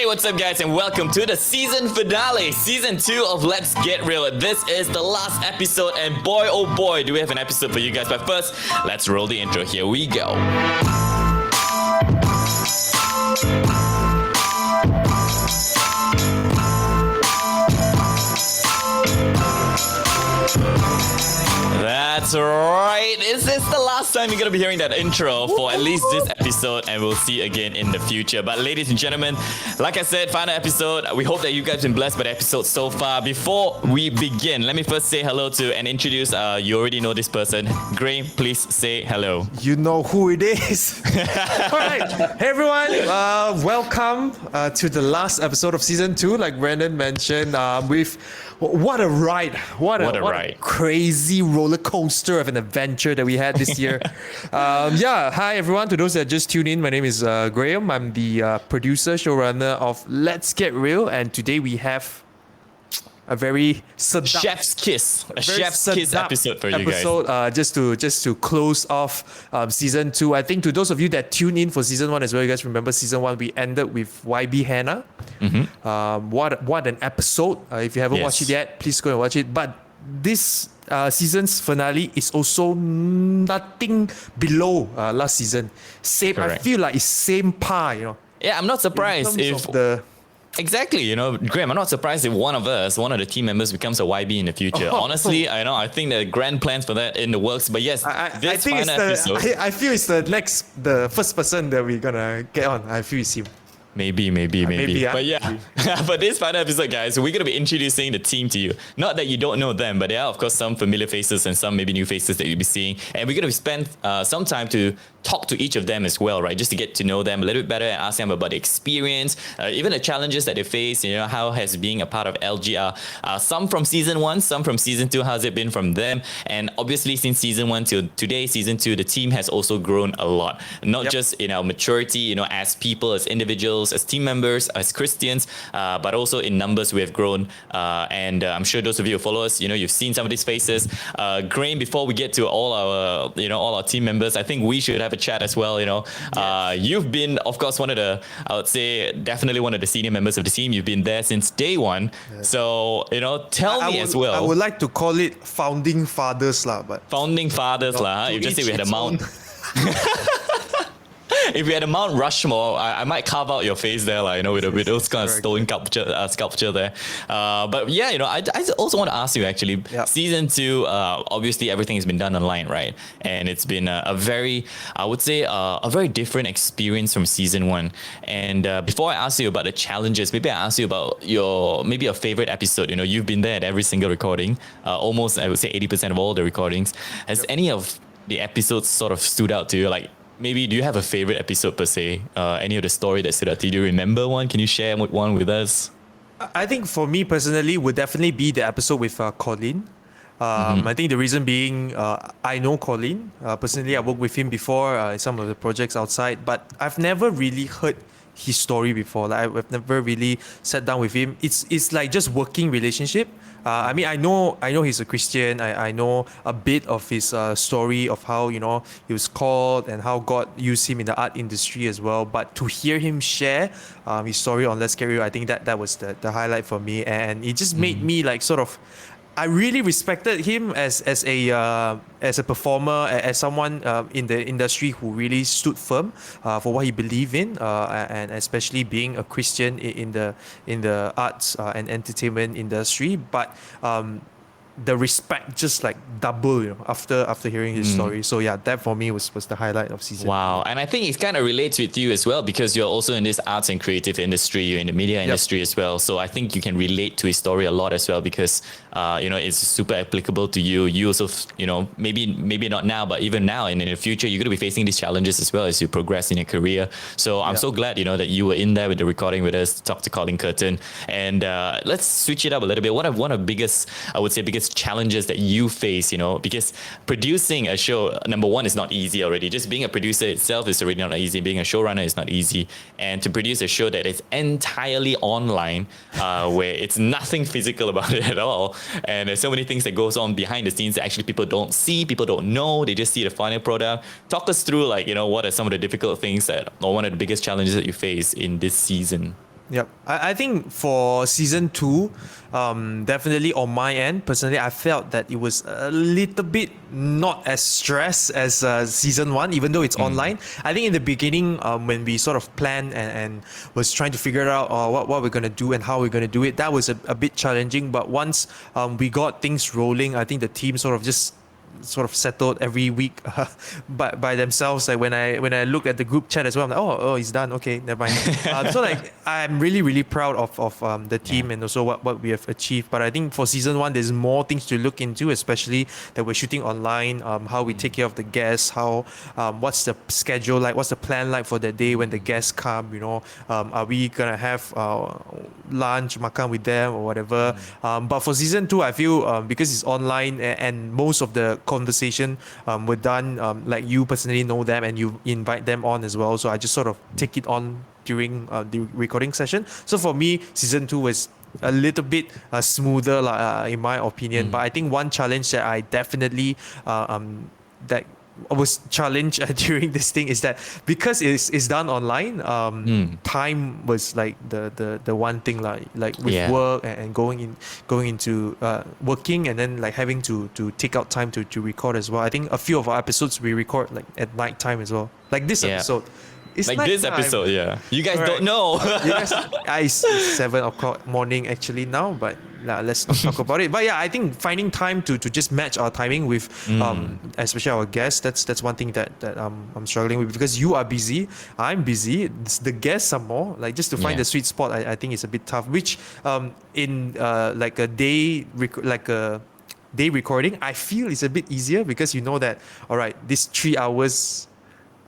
Hey, what's up, guys, and welcome to the season finale, season 2 of Let's Get Real. This is the last episode, and boy, oh boy, do we have an episode for you guys. But first, let's roll the intro. Here we go. That's right. Is this the last time you're going to be hearing that intro for at least this episode, and we'll see you again in the future. But ladies and gentlemen, like I said, final episode. We hope that you guys have been blessed by the episode so far. Before we begin, let me first say hello to and introduce, you already know this person. Graham, please say hello. You know who it is. All right. Hey, everyone. Welcome to the last episode of season 2, like Brandon mentioned, with what a ride. What a crazy roller coaster of an adventure that we had this year. Hi everyone. To those that just tuned in, my name is Graham. I'm the producer, showrunner of Let's Get Real, and today we have a very chef's kiss episode for you guys. Just to close off season 2. I think to those of you that tuned in for season 1 as well, you guys remember season 1 we ended with YB Hannah. What an episode! If you haven't watched it yet, please go and watch it. But this season's finale is also nothing below last season. Same, correct. I feel like it's same par. Yeah, I'm not surprised if Exactly, Graham, I'm not surprised if one of the team members becomes a YB in the future. Honestly, I think there are grand plans for that in the works. But yes, I feel it's the first person that we're gonna get on. I feel it's him. Maybe. But yeah, for this final episode, guys, we're going to be introducing the team to you. Not that you don't know them, but there are, of course, some familiar faces and some maybe new faces that you'll be seeing. And we're going to spend some time to talk to each of them as well, right? Just to get to know them a little bit better and ask them about the experience, even the challenges that they face, how has being a part of LGR. Some from season 1, some from season 2, how's it been from them? And obviously, since season 1 till today, season 2, the team has also grown a lot. Not just in our maturity, as people, as individuals, as team members, as Christians, but also in numbers we have grown. And I'm sure those of you who follow us, you've seen some of these faces. Graham, before we get to all our team members, I think we should have a chat as well. You've been, of course, I would say, definitely one of the senior members of the team. You've been there since day one. Yeah. So, tell me as well. I would like to call it founding fathers, founding fathers, You just say we had a mount. If we had a Mount Rushmore, I might carve out your face there, with those kind of stone sculpture there. But yeah, I also want to ask you actually. Yep. Season 2, obviously everything has been done online, right? And it's been a very different experience from season 1. And before I ask you about the challenges, maybe I ask you about your favorite episode. You've been there at every single recording, almost I would say 80% of all the recordings. Has any of the episodes sort of stood out to you? Maybe do you have a favorite episode per se? Any of the story that stood out to you? Do you remember one? Can you share one with us? I think for me personally would definitely be the episode with Colin. I think the reason being I know Colin. Personally, I worked with him before in some of the projects outside, but I've never really heard his story before. I've never really sat down with him. It's like just working relationship. I know he's a Christian. I know a bit of his story of how he was called and how God used him in the art industry as well. But to hear him share his story on Let's Get Real, I think that was the highlight for me, and it just made me I really respected him as a performer, as someone in the industry who really stood firm for what he believed in, and especially being a Christian in the arts and entertainment industry. But the respect just double, after hearing his story. So yeah, that for me was the highlight of season. Wow. And I think it kind of relates with you as well, because you're also in this arts and creative industry, you're in the media industry as well. So I think you can relate to his story a lot as well, because it's super applicable to you. You also, maybe not now, but even now and in the future, you're going to be facing these challenges as well as you progress in your career. So I'm so glad, that you were in there with the recording with us to talk to Colin Curtin. And let's switch it up a little bit. One of the biggest challenges that you face, because producing a show, number one, is not easy already. Just being a producer itself is already not easy. Being a showrunner is not easy. And to produce a show that is entirely online, where it's nothing physical about it at all, and there's so many things that goes on behind the scenes that actually people don't see, people don't know, they just see the final product. Talk us through what are some of the difficult things or one of the biggest challenges that you face in this season? Yep. I think for season 2, definitely on my end, personally, I felt that it was a little bit not as stressed as season 1, even though it's online. I think in the beginning, when we sort of planned and was trying to figure out what we're going to do and how we're going to do it, that was a bit challenging. But once we got things rolling, I think the team sort of settled every week by themselves. Like when I look at the group chat as well, I'm like, oh, it's done. Okay, never mind. So like I'm really proud of the team and also what we have achieved. But I think for season 1, there's more things to look into, especially that we're shooting online. How we take care of the guests, how what's the schedule like, what's the plan like for the day when the guests come. Are we gonna have lunch, makan with them or whatever? But for season 2, I feel because it's online and most of the conversation were done, like you personally know them and you invite them on as well, so I just sort of take it on during the recording session. So for me, season 2 was a little bit smoother in my opinion. But I think one challenge that I definitely that was challenged during this thing is that because it's done online, time was like the one thing, like with work and going into working and then like having to take out time to record as well. I think a few of our episodes we record like at night time as well, like this episode. It's like this episode, you guys don't know. It's 7 o'clock morning actually now, but let's not talk about it. But I think finding time to just match our timing with especially our guests, that's one thing that I'm struggling with, because you are busy, I'm busy, the guests are more, like just to find the sweet spot. I think it's a bit tough, which in like a day recording, I feel it's a bit easier because you know that, all right, this 3 hours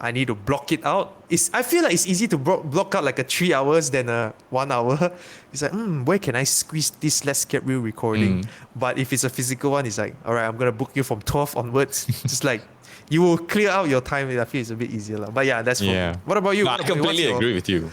I need to block it out. I feel like it's easy to block out like a 3 hours than a 1 hour. It's like, where can I squeeze this Let's Get Real recording? But if it's a physical one, it's like, all right, I'm going to book you from 12 onwards. Just like, you will clear out your time. I feel it's a bit easier. But that's for me. What about you? No, I completely agree with you.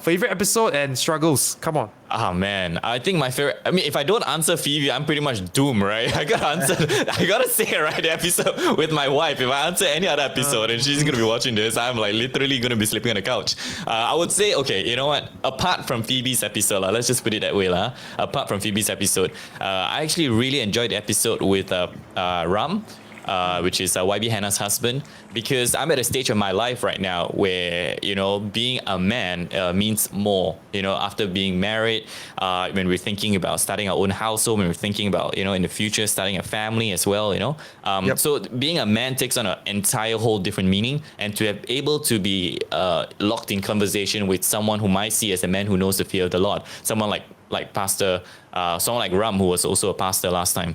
Favorite episode and struggles? Come on. Ah, man. I think my favorite... I mean, if I don't answer Phoebe, I'm pretty much doomed, right? I gotta say, right, the episode with my wife. If I answer any other episode and she's gonna be watching this, I'm like literally gonna be sleeping on the couch. I would say, okay, you know what? Apart from Phoebe's episode, let's just put it that way. Apart from Phoebe's episode, I actually really enjoyed the episode with Ram. Which is YB Hannah's husband, because I'm at a stage of my life right now where, being a man means more, after being married, when we're thinking about starting our own household, when we're thinking about, in the future, starting a family as well, So being a man takes on an entire whole different meaning, and to be able to be locked in conversation with someone whom I see as a man who knows the fear of the Lord, someone like Pastor, someone like Ram, who was also a pastor last time.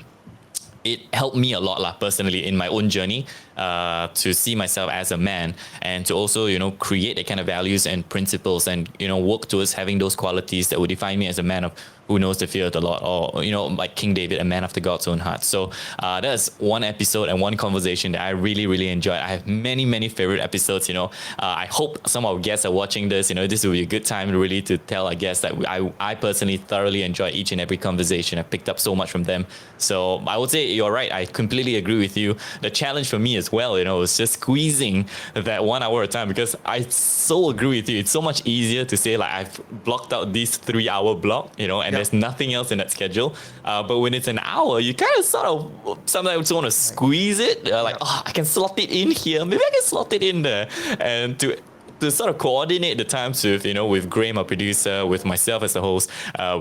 It helped me a lot, personally, in my own journey, to see myself as a man, and to also, create a kind of values and principles, and, work towards having those qualities that would define me as a man who knows the fear of the Lord, or, like King David, a man after God's own heart. So that's one episode and one conversation that I really, really enjoyed. I have many favorite episodes. I hope some of our guests are watching this. This will be a good time really to tell our guests that I personally thoroughly enjoy each and every conversation. I picked up so much from them. So I would say you're right. I completely agree with you. The challenge for me as well, is just squeezing that 1 hour at a time, because I so agree with you. It's so much easier to say like I've blocked out this 3 hour block, and there's nothing else in that schedule. But when it's an hour, you kind of sort of sometimes want to squeeze it. I can slot it in here. Maybe I can slot it in there. And to sort of coordinate the times with, with Graham, our producer, with myself as a host,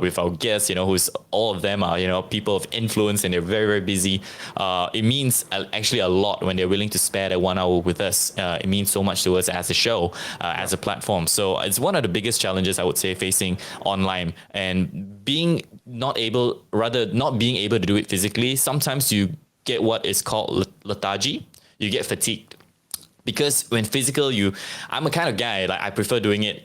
with our guests, who's all of them are, people of influence, and they're very, very busy. It means actually a lot when they're willing to spare that 1 hour with us. It means so much to us as a show, as a platform. So it's one of the biggest challenges, I would say, facing online, and not being able to do it physically. Sometimes you get what is called lethargy. You get fatigued. Because when physical, I'm a kind of guy, like I prefer doing it.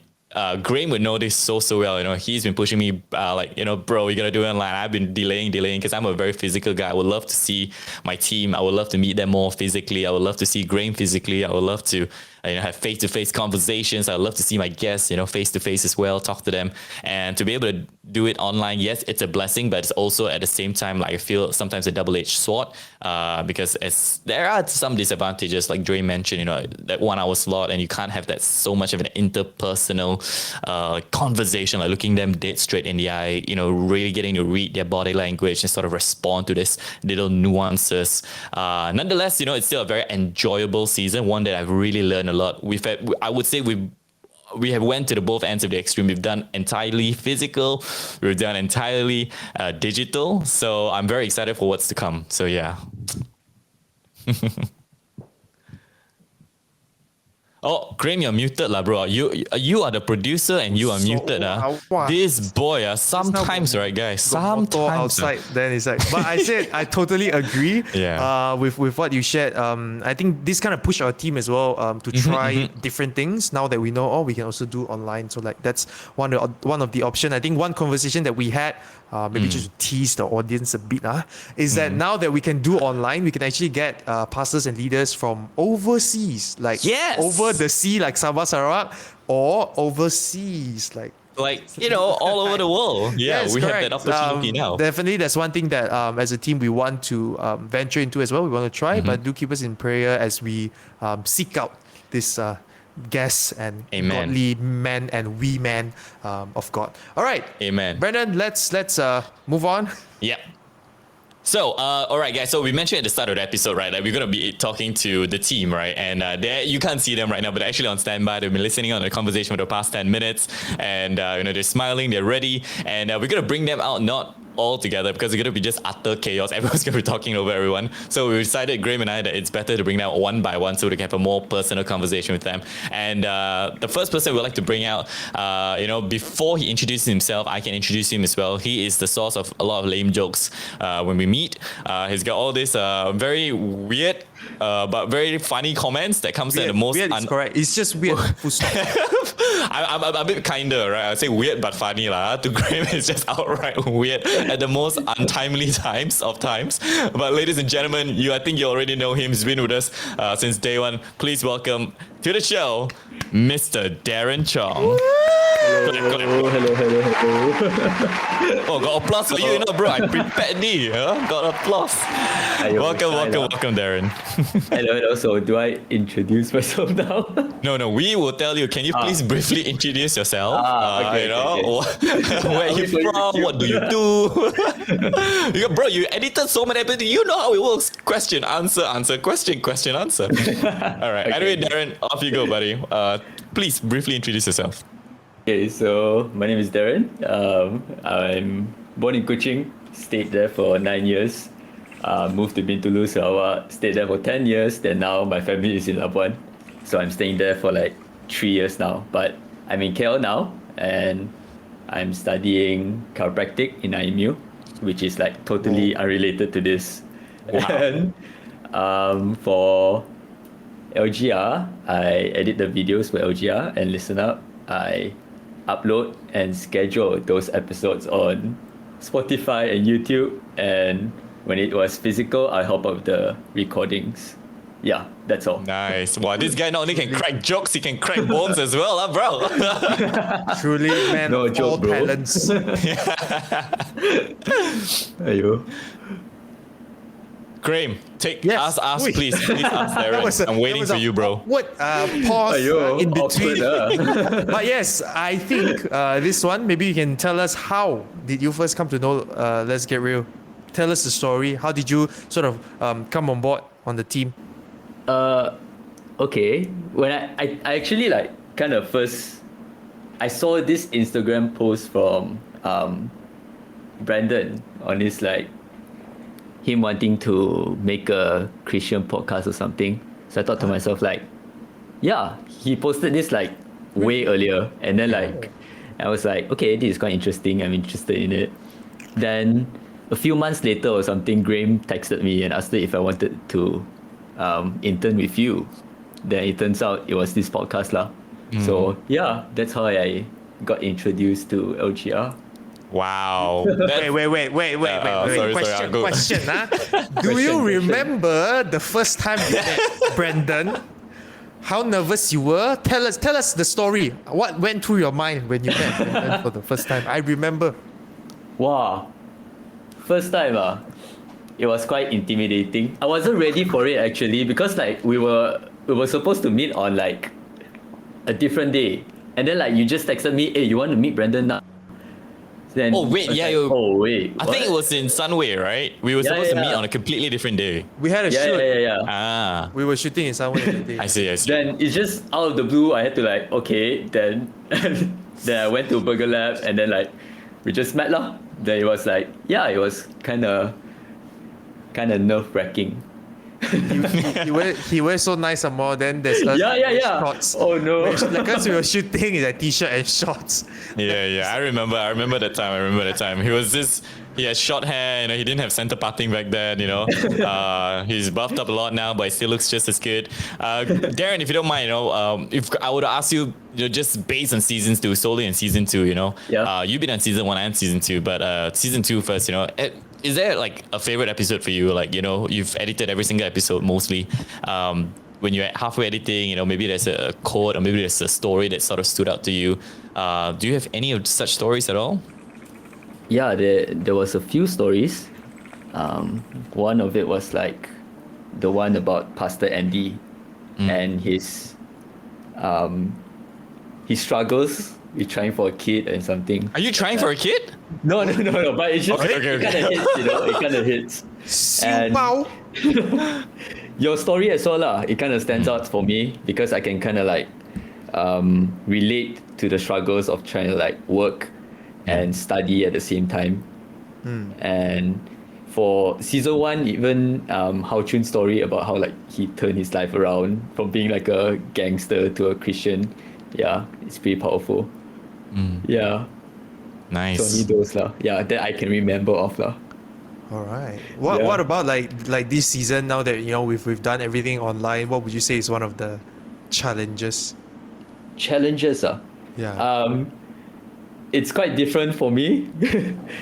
Graham would know this so well. He's been pushing me, bro, you gotta do it online. I've been delaying because I'm a very physical guy. I would love to see my team. I would love to meet them more physically. I would love to see Graham physically. I would love to have face-to-face conversations. I love to see my guests, face-to-face as well, talk to them. And to be able to do it online, yes, it's a blessing, but it's also at the same time, like I feel sometimes a double-edged sword because there are some disadvantages, like Dre mentioned, that 1 hour slot, and you can't have that so much of an interpersonal conversation, like looking them dead straight in the eye, really getting to read their body language and sort of respond to this little nuances. Nonetheless, it's still a very enjoyable season, one that I've really learned a lot. I would say we have went to the both ends of the extreme. We've done entirely physical, we've done entirely digital. So I'm very excited for what's to come. So yeah. Oh, Graham, you're muted, bro. You are the producer and you are muted. This boy, sometimes, right, guys? Sometimes. Outside, then it's like, but I said, I totally agree with what you shared. I think this kind of pushed our team as well to try different things now that we know, we can also do online. So like that's one of the options. I think one conversation that we had, maybe just to tease the audience a bit, is that now that we can do online, we can actually get pastors and leaders from overseas, like over the sea, like Sabah, Sarawak, or overseas, like all over the world. Yes, we correct. have that opportunity now. Definitely, that's one thing that as a team we want to venture into as well. We want to try, but do keep us in prayer as we seek out this guests and godly men and we men of God. All right, amen. Brandon, let's move on. Yeah. So, all right, guys. So we mentioned at the start of the episode, right, that we're going to be talking to the team, right? And you can't see them right now, but they're actually on standby. They've been listening on the conversation for the past 10 minutes. And, they're smiling, they're ready. And we're going to bring them out, not all together, because it's going to be just utter chaos. Everyone's going to be talking over everyone. So we decided, Graham and I, that it's better to bring them out one by one so we can have a more personal conversation with them. And the first person we'd like to bring out, before he introduces himself, I can introduce him as well. He is the source of a lot of lame jokes when we meet. He's got all this very weird but very funny comments that comes at the most... Weird is correct. It's just weird. Full stop. I'm a bit kinder, right? I say weird but funny lah. To Graham, it's just outright weird at the most untimely times. But ladies and gentlemen, I think you already know him. He's been with us since day one. Please welcome to the show, Mr. Darren Chong. Hello. Oh, got applause for you, bro. I prepared thee. Got applause. Welcome, Darren. Hello. So, do I introduce myself now? No. We will tell you. Can you please briefly introduce yourself? Okay. Where are you from? What do you do? Bro, you edited so many episodes. You know how it works. Question, answer. Question, answer. All right. Anyway, Darren, off you go, buddy. Please briefly introduce yourself. Okay, so my name is Darren. I'm born in Kuching, stayed there for 9 years. Moved to Bintulu, Sarawak, stayed there for 10 years. Then now my family is in Labuan. So I'm staying there for like 3 years now. But I'm in KL now, and I'm studying chiropractic in IMU, which is like totally unrelated to this. Wow. And for LGR, I edit the videos for LGR, and listen up, I upload and schedule those episodes on Spotify and YouTube, and when it was physical, I help out with the recordings. Yeah, that's all. Nice. Wow, this guy not only can crack jokes, he can crack bones as well, bro. Truly, man, No of joke, all bro. talents. Ayo. Graham, Yes. ask, Wait. please ask Darren. I'm waiting for you, bro. What pause Ayo, in between? awkward, But yes, I think this one, maybe you can tell us how did you first come to know Let's Get Real? Tell us the story. How did you sort of come on board on the team? Okay. When I actually like kind of first, I saw this Instagram post from Brandon on his like him wanting to make a Christian podcast or something. So I thought to myself like, yeah, he posted this like way earlier, and then like I was like, okay, this is quite interesting. I'm interested in it. Then a few months later or something, Graham texted me and asked if I wanted to intern with you. Then it turns out it was this podcast lah. So yeah, that's how I got introduced to LGR. Wow. Wait. Sorry, Question. Do you remember the first time you met Brandon? how nervous you were. Tell us the story. What went through your mind when you met Brandon for the first time? I remember. Wow. First time, it was quite intimidating. I wasn't ready for it actually because like we were supposed to meet on like a different day, and then like you just texted me, hey, you want to meet Brandon now? Then Oh wait, yeah, like, oh wait. I think it was in Sunway, right? We were supposed to meet on a completely different day. We had a shoot. Yeah. Ah, We were shooting in somewhere that day. I see. Then it's just out of the blue. I had to like okay. Then then I went to Burger Lab, and then like we just met lah. Then it was like it was kind of nerve wracking. He wears so nice and more. Then there's us shorts. Oh no. Because we were shooting in a t-shirt and shorts. Yeah. I remember that time. He had short hair. He didn't have center parting back then. He's buffed up a lot now, but he still looks just as good. Darren, if you don't mind, if I were to ask you, just based on season 2, solely in season 2, you've been on season 1 and season 2, but season 2 first, is there like a favorite episode for you? Like, you've edited every single episode mostly. When you're halfway editing, maybe there's a quote or maybe there's a story that sort of stood out to you. Do you have any of such stories at all? Yeah, there was a few stories. One of it was like the one about Pastor Andy and his struggles with trying for a kid and something. Are you trying for a kid? No, but it's just Okay. It kind of hits, it kind of hits. And Siu your story as well lah, it kind of stands out for me because I can kind of like relate to the struggles of trying to like work and study at the same time. And for season 1, even Hao Chun's story about how like he turned his life around from being like a gangster to a Christian, it's pretty powerful. Yeah. Nice. So only those lah. Yeah, that I can remember of lah. All right. What about like this season now that we've done everything online? What would you say is one of the challenges? Challenges Yeah. It's quite different for me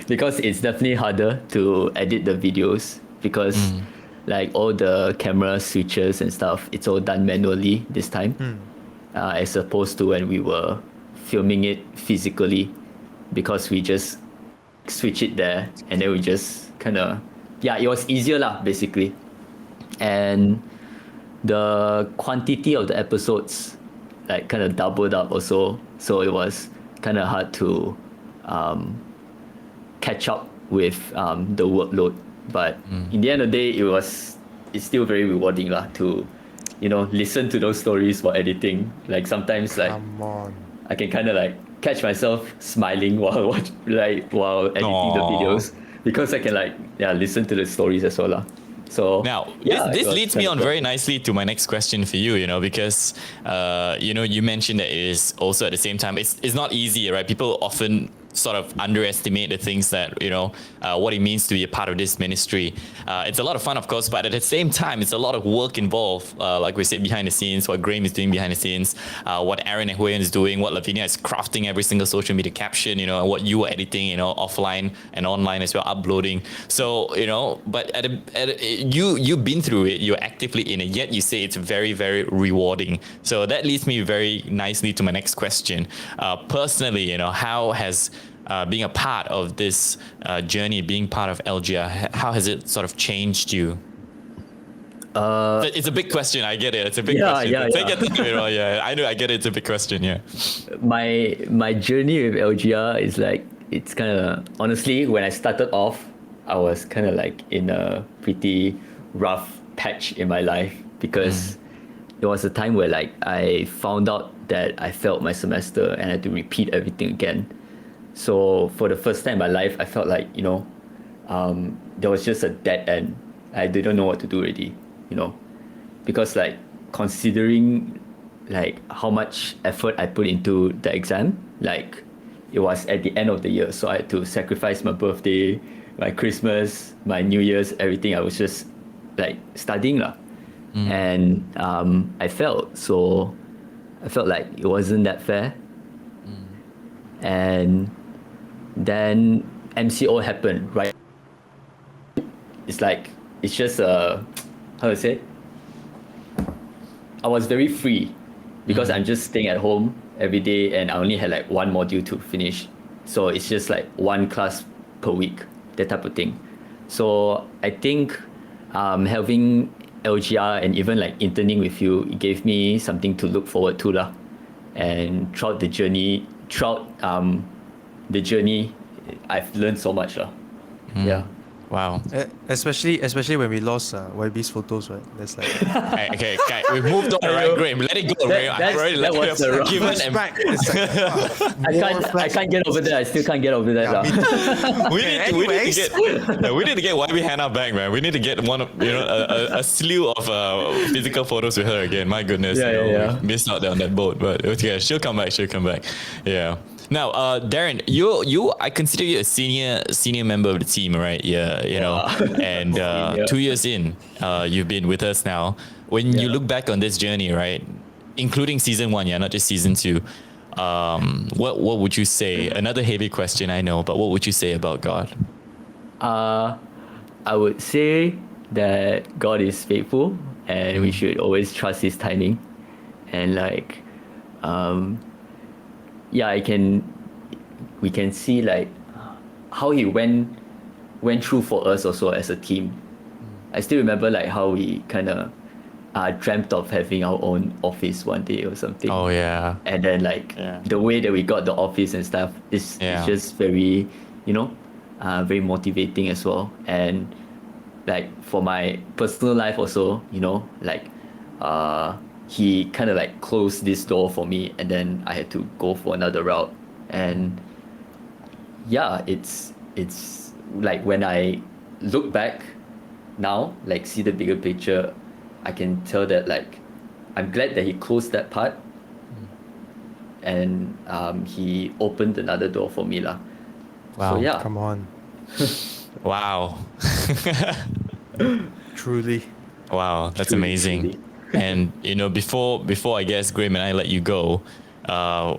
because it's definitely harder to edit the videos because like all the camera switches and stuff, it's all done manually this time, as opposed to when we were filming it physically, because we just switch it there and then we just kind of it was easier lah basically. And the quantity of the episodes like kind of doubled up also, so it was kind of hard to catch up with the workload, but in the end of the day it's still very rewarding lah to listen to those stories while editing. Like sometimes like Come on. I can kind of like catch myself smiling while editing the videos because I can like listen to the stories as well lah. So now, this leads me on very nicely to my next question for you, because, you mentioned that it is also at the same time, it's not easy, right? People often sort of underestimate the things that, what it means to be a part of this ministry. It's a lot of fun, of course, but at the same time, it's a lot of work involved. Like we said, behind the scenes, what Graham is doing behind the scenes, what Aaron and Huyen is doing, what Lavinia is crafting every single social media caption, and what you are editing, offline and online as well, uploading. So, but you've been through it, you're actively in it, yet you say it's very, very rewarding. So that leads me very nicely to my next question. Personally, how has being a part of this journey, being part of LGR, how has it sort of changed you? It's a big question. I get it. It's a big question. I know. I get it. It's a big question. Yeah. My journey with LGR is like, it's kind of, honestly, when I started off, I was kind of like in a pretty rough patch in my life because it was a time where like I found out that I failed my semester and I had to repeat everything again. So for the first time in my life, I felt like, there was just a dead end. I didn't know what to do already, because like considering like how much effort I put into the exam, like it was at the end of the year. So I had to sacrifice my birthday, my Christmas, my New Year's, everything. I was just like studying lah. And I failed. So I felt like it wasn't that fair. And then MCO happened, right? It's like, it's just how to say? I was very free because I'm just staying at home every day and I only had like one module to finish. So it's just like one class per week, that type of thing. So I think having LGR and even like interning with you, it gave me something to look forward to lah. And throughout the journey, I've learned so much lah. Yeah. Wow. Especially when we lost YB's photos, right? That's like Okay, we moved on, right? Great. Let it go, Ray. That was the wrong- given and back. It's like, I can't get over that. I still can't get over that. lah. we need to get YB Hannah back, man. We need to get one of a slew of physical photos with her again. My goodness, Yeah. we missed out on that boat, but okay, she'll come back. Yeah. Now, Darren, I consider you a senior member of the team, right? Yeah, and 2 years in, you've been with us now. When you look back on this journey, right, including season 1, not just season 2, what would you say? Another heavy question, I know, but what would you say about God? I would say that God is faithful and we should always trust His timing, and like, we can see like how He went through for us also as a team. I still remember like how we kind of dreamt of having our own office one day or something. Oh yeah. And then like the way that we got the office and stuff is just very, very motivating as well. And like for my personal life also, like He kind of like closed this door for me, and then I had to go for another route. And it's like when I look back now, like see the bigger picture, I can tell that like I'm glad that He closed that part, and He opened another door for me lah. Wow. So yeah. come on, Wow. truly. Wow, that's Truly, amazing. truly. And before I guess Graham and I let you go,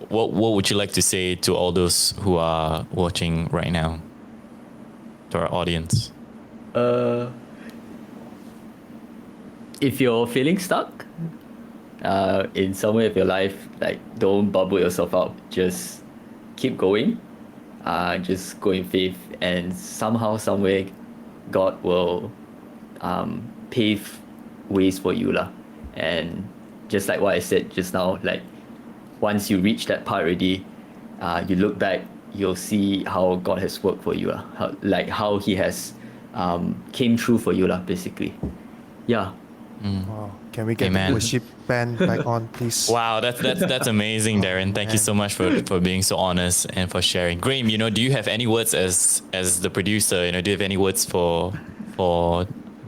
what would you like to say to all those who are watching right now, to our audience? If you're feeling stuck in some way of your life, like don't bubble yourself up. Just keep going. Just go in faith, and somehow, some way, God will pave ways for you lah. And just like what I said just now, like once you reach that part already, you look back, you'll see how God has worked for you, how He has came through for you, basically. Yeah. Wow. Can we get Amen. the worship band back on, please? Wow, that's amazing, Darren. Thank you so much for being so honest and for sharing. Graham, do you have any words as the producer? Do you have any words for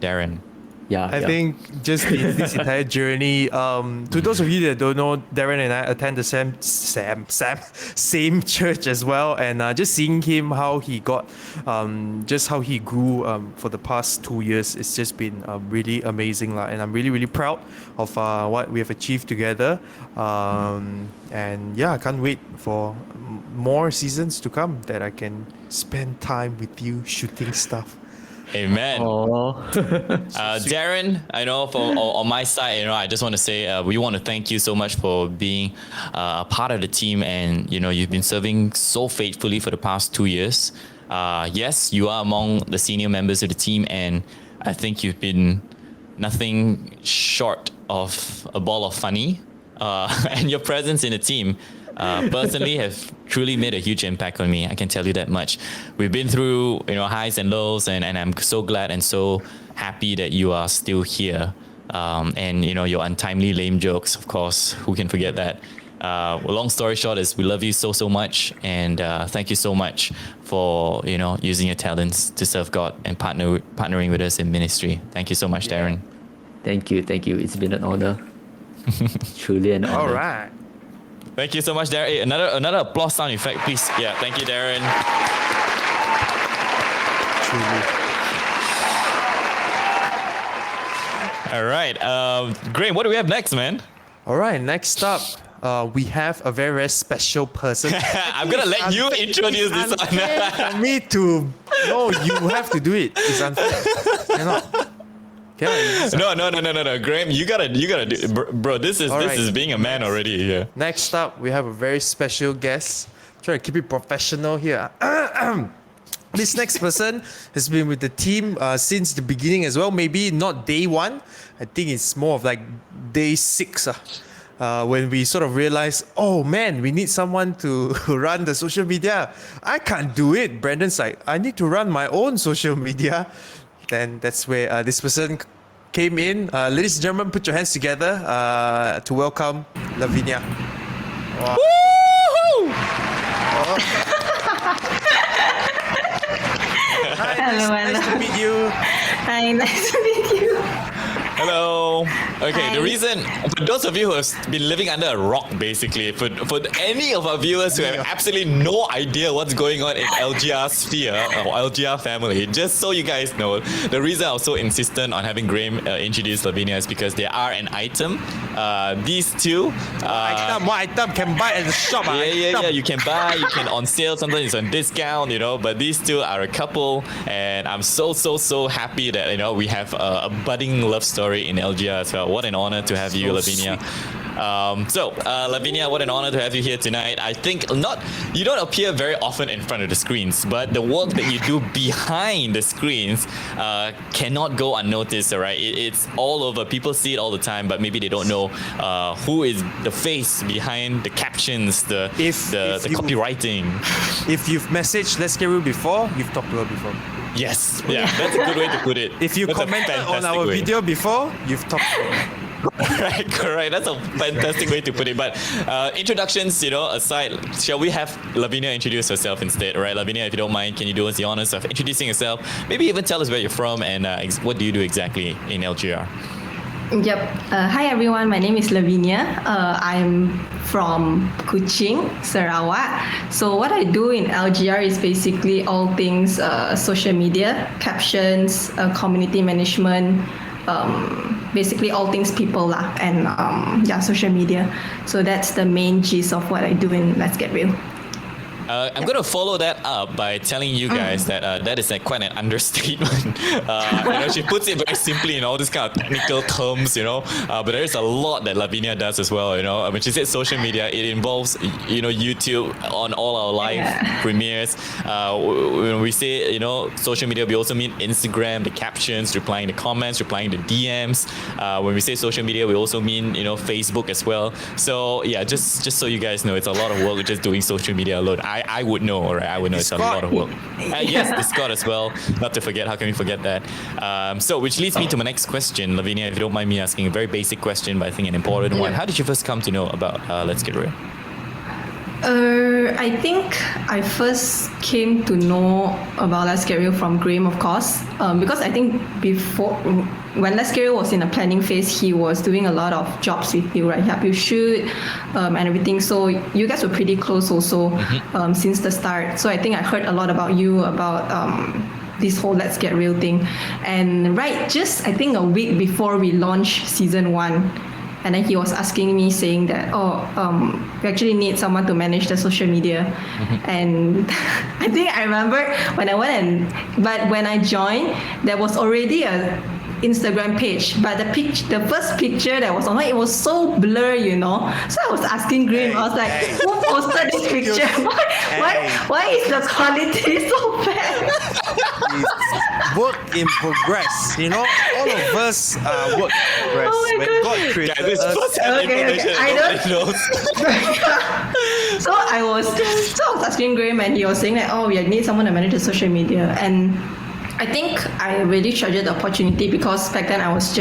Darren? I think just this entire journey, to those of you that don't know, Darren and I attend the same church as well, and just seeing him, how he got, just how he grew for the past 2 years, it's just been really amazing, and I'm really, really proud of what we have achieved together, and I can't wait for more seasons to come that I can spend time with you shooting stuff. Amen. Darren, I know on my side, I just want to say we want to thank you so much for being a part of the team, and you've been serving so faithfully for the past 2 years. Yes, you are among the senior members of the team, and I think you've been nothing short of a ball of funny, and your presence in the team personally have truly made a huge impact on me. I can tell you that much. We've been through highs and lows, and I'm so glad and so happy that you are still here. And your untimely lame jokes, of course, who can forget that? Long story short is we love you so much, and thank you so much for using your talents to serve God and partnering with us in ministry. Thank you so much, Darren. Thank you. It's been an honor. Truly an honor. All right. Thank you so much, Darren. Hey, another applause sound effect, please. Yeah, thank you, Darren. Truly. All right, Graham, what do we have next, man? All right, next up, we have a very, very special person. I'm gonna let you introduce this one. For me to, no, you have to do it. It's unfair. Cannot. No, Graham, you gotta do, bro. This is being a man already. Yeah. Next up, we have a very special guest. Try to keep it professional here. This next person has been with the team since the beginning as well. Maybe not day one. I think it's more of like day 6. When we sort of realized, oh man, we need someone to run the social media. I can't do it. Brandon's like, I need to run my own social media. Then that's where this person came in. Ladies and gentlemen, put your hands together to welcome Lavinia. Wow. Woo-hoo! Hi, Hello, nice to meet you. Hi, nice to meet you. Hello. Okay, Hi. the reason, for those of you who have been living under a rock, basically, for any of our viewers who have absolutely no idea what's going on in LGR sphere or LGR family, just so you guys know, the reason I was so insistent on having Graham introduce Lavinia is because they are an item. These two. What item can buy at the shop? Yeah. You can buy, you can on sale, sometimes it's on discount, but these two are a couple, and I'm so happy that, we have a budding love story in LGR as well. What an honor to have you, Lavinia. Lavinia, what an honor to have you here tonight. I think you don't appear very often in front of the screens, but the work that you do behind the screens cannot go unnoticed, all right? It's all over. People see it all the time, but maybe they don't know who is the face behind the captions, the copywriting. If you've messaged Let's Get Real before, you've talked to her before. Yes, yeah, that's a good way to put it. If you that's commented on our video before, you've talked to her. Correct. That's a fantastic way to put it. But introductions, aside, shall we have Lavinia introduce herself instead? All right, Lavinia, if you don't mind, can you do us the honors of introducing yourself? Maybe even tell us where you're from and what do you do exactly in LGR? Yep. Hi everyone, my name is Lavinia. I'm from Kuching, Sarawak. So what I do in LGR is basically all things social media, captions, community management, basically all things people lah, and social media. So that's the main gist of what I do in Let's Get Real. I'm going to follow that up by telling you guys that that is quite an understatement. She puts it very simply in all these kind of technical terms, but there is a lot that Lavinia does as well, When she said social media, it involves, YouTube on all our live premieres. When we say, social media, we also mean Instagram, the captions, replying to comments, replying to DMs. When we say social media, we also mean, Facebook as well. So yeah, just so you guys know, it's a lot of work just doing social media alone. I would know, all right? I would know Discord. It's a lot of work. Yes, Discord as well. Not to forget. How can we forget that? Which leads me to my next question, Lavinia, if you don't mind me asking a very basic question, but I think an important one. How did you first come to know about Let's Get Real? I think I first came to know about Let's Get Real from Graham, of course, because I think before, when Let's Get Real was in a planning phase, he was doing a lot of jobs with you, right? He helped you shoot and everything. So you guys were pretty close also since the start. So I think I heard a lot about you, about this whole Let's Get Real thing. And just I think a week before we launched season 1, and then he was asking me, saying that, we actually need someone to manage the social media. And I think I remember when I went but when I joined, there was already a Instagram page, but the first picture that was on it was so blurry, So I was asking Graham, I was like, who posted this picture? Why is the quality so bad? It's work in progress, all of us are work in progress. Oh my gosh. God created this us. first-hand information. I don't. So I was asking Graham, and he was saying that, we need someone to manage the social media. And I think I really treasured the opportunity because back then I was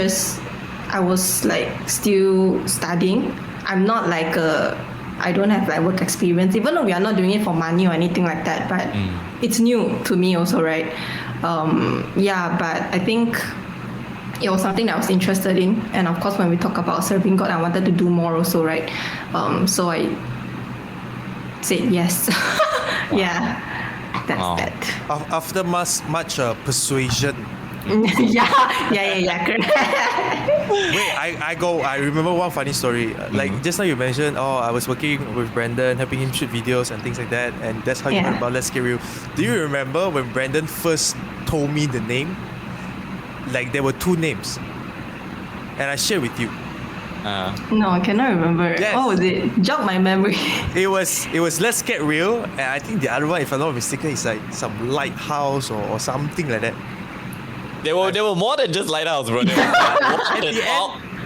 like still studying. I'm not like I don't have like work experience, even though we are not doing it for money or anything like that, but it's new to me also, right? But I think it was something that I was interested in, and of course when we talk about serving God, I wanted to do more also, right? So I said yes. Wow. Yeah. That's that. After much persuasion. Yeah, correct. Wait, I remember one funny story. Like just now you mentioned, I was working with Brandon, helping him shoot videos and things like that, and that's how you heard about Let's Get Real. Do you remember when Brandon first told me the name? like there were two names, and I shared with you. No, I cannot remember. Yes. Oh, they jog my memory. It was Let's Get Real, and I think the other one, if I'm not mistaken, is like some lighthouse or something like that. They were more than just lighthouse, bro. They were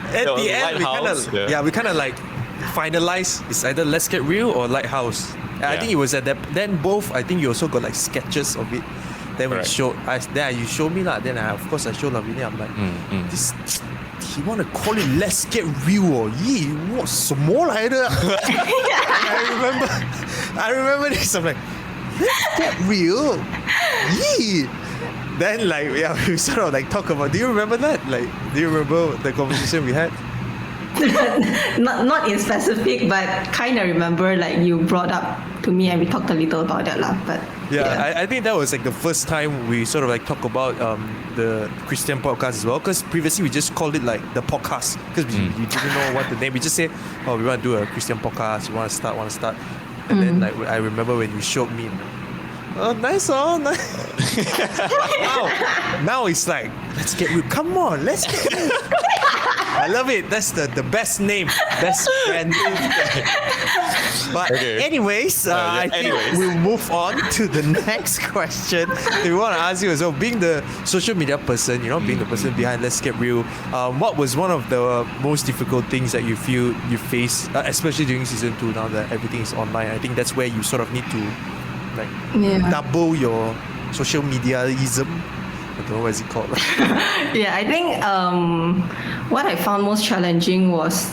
At the end, we kind of like finalized. It's either Let's Get Real or Lighthouse. And I think it was at that. Then both. I think you also got like sketches of it. Then we showed. You showed me lah. Then of course I showed Lavinia. I'm like, this. He want to call it Let's Get Real or what? 什么来的? I remember this. I'm like, Let's Get Real. Then we sort of like talk about. Do you remember that? Like, do you remember the conversation we had? not in specific, but kind of remember like you brought up to me and we talked a little about that lah. But I think that was like the first time we sort of like talk about the Christian podcast as well, because previously we just called it like the podcast because we didn't know what the name. We just say, we want to do a Christian podcast. We want to start. And then like I remember when you showed me. Oh, nice. Now it's like, let's get real. Come on, let's get real. I love it. That's the best name. Best brand name. But anyways, I think we'll move on to the next question. We want to ask you as well, being the social media person, being the person behind Let's Get Real, what was one of the most difficult things that you feel you face, especially during season 2 now that everything is online? I think that's where you sort of need to double your social media-ism. I don't know what is it called. I think what I found most challenging was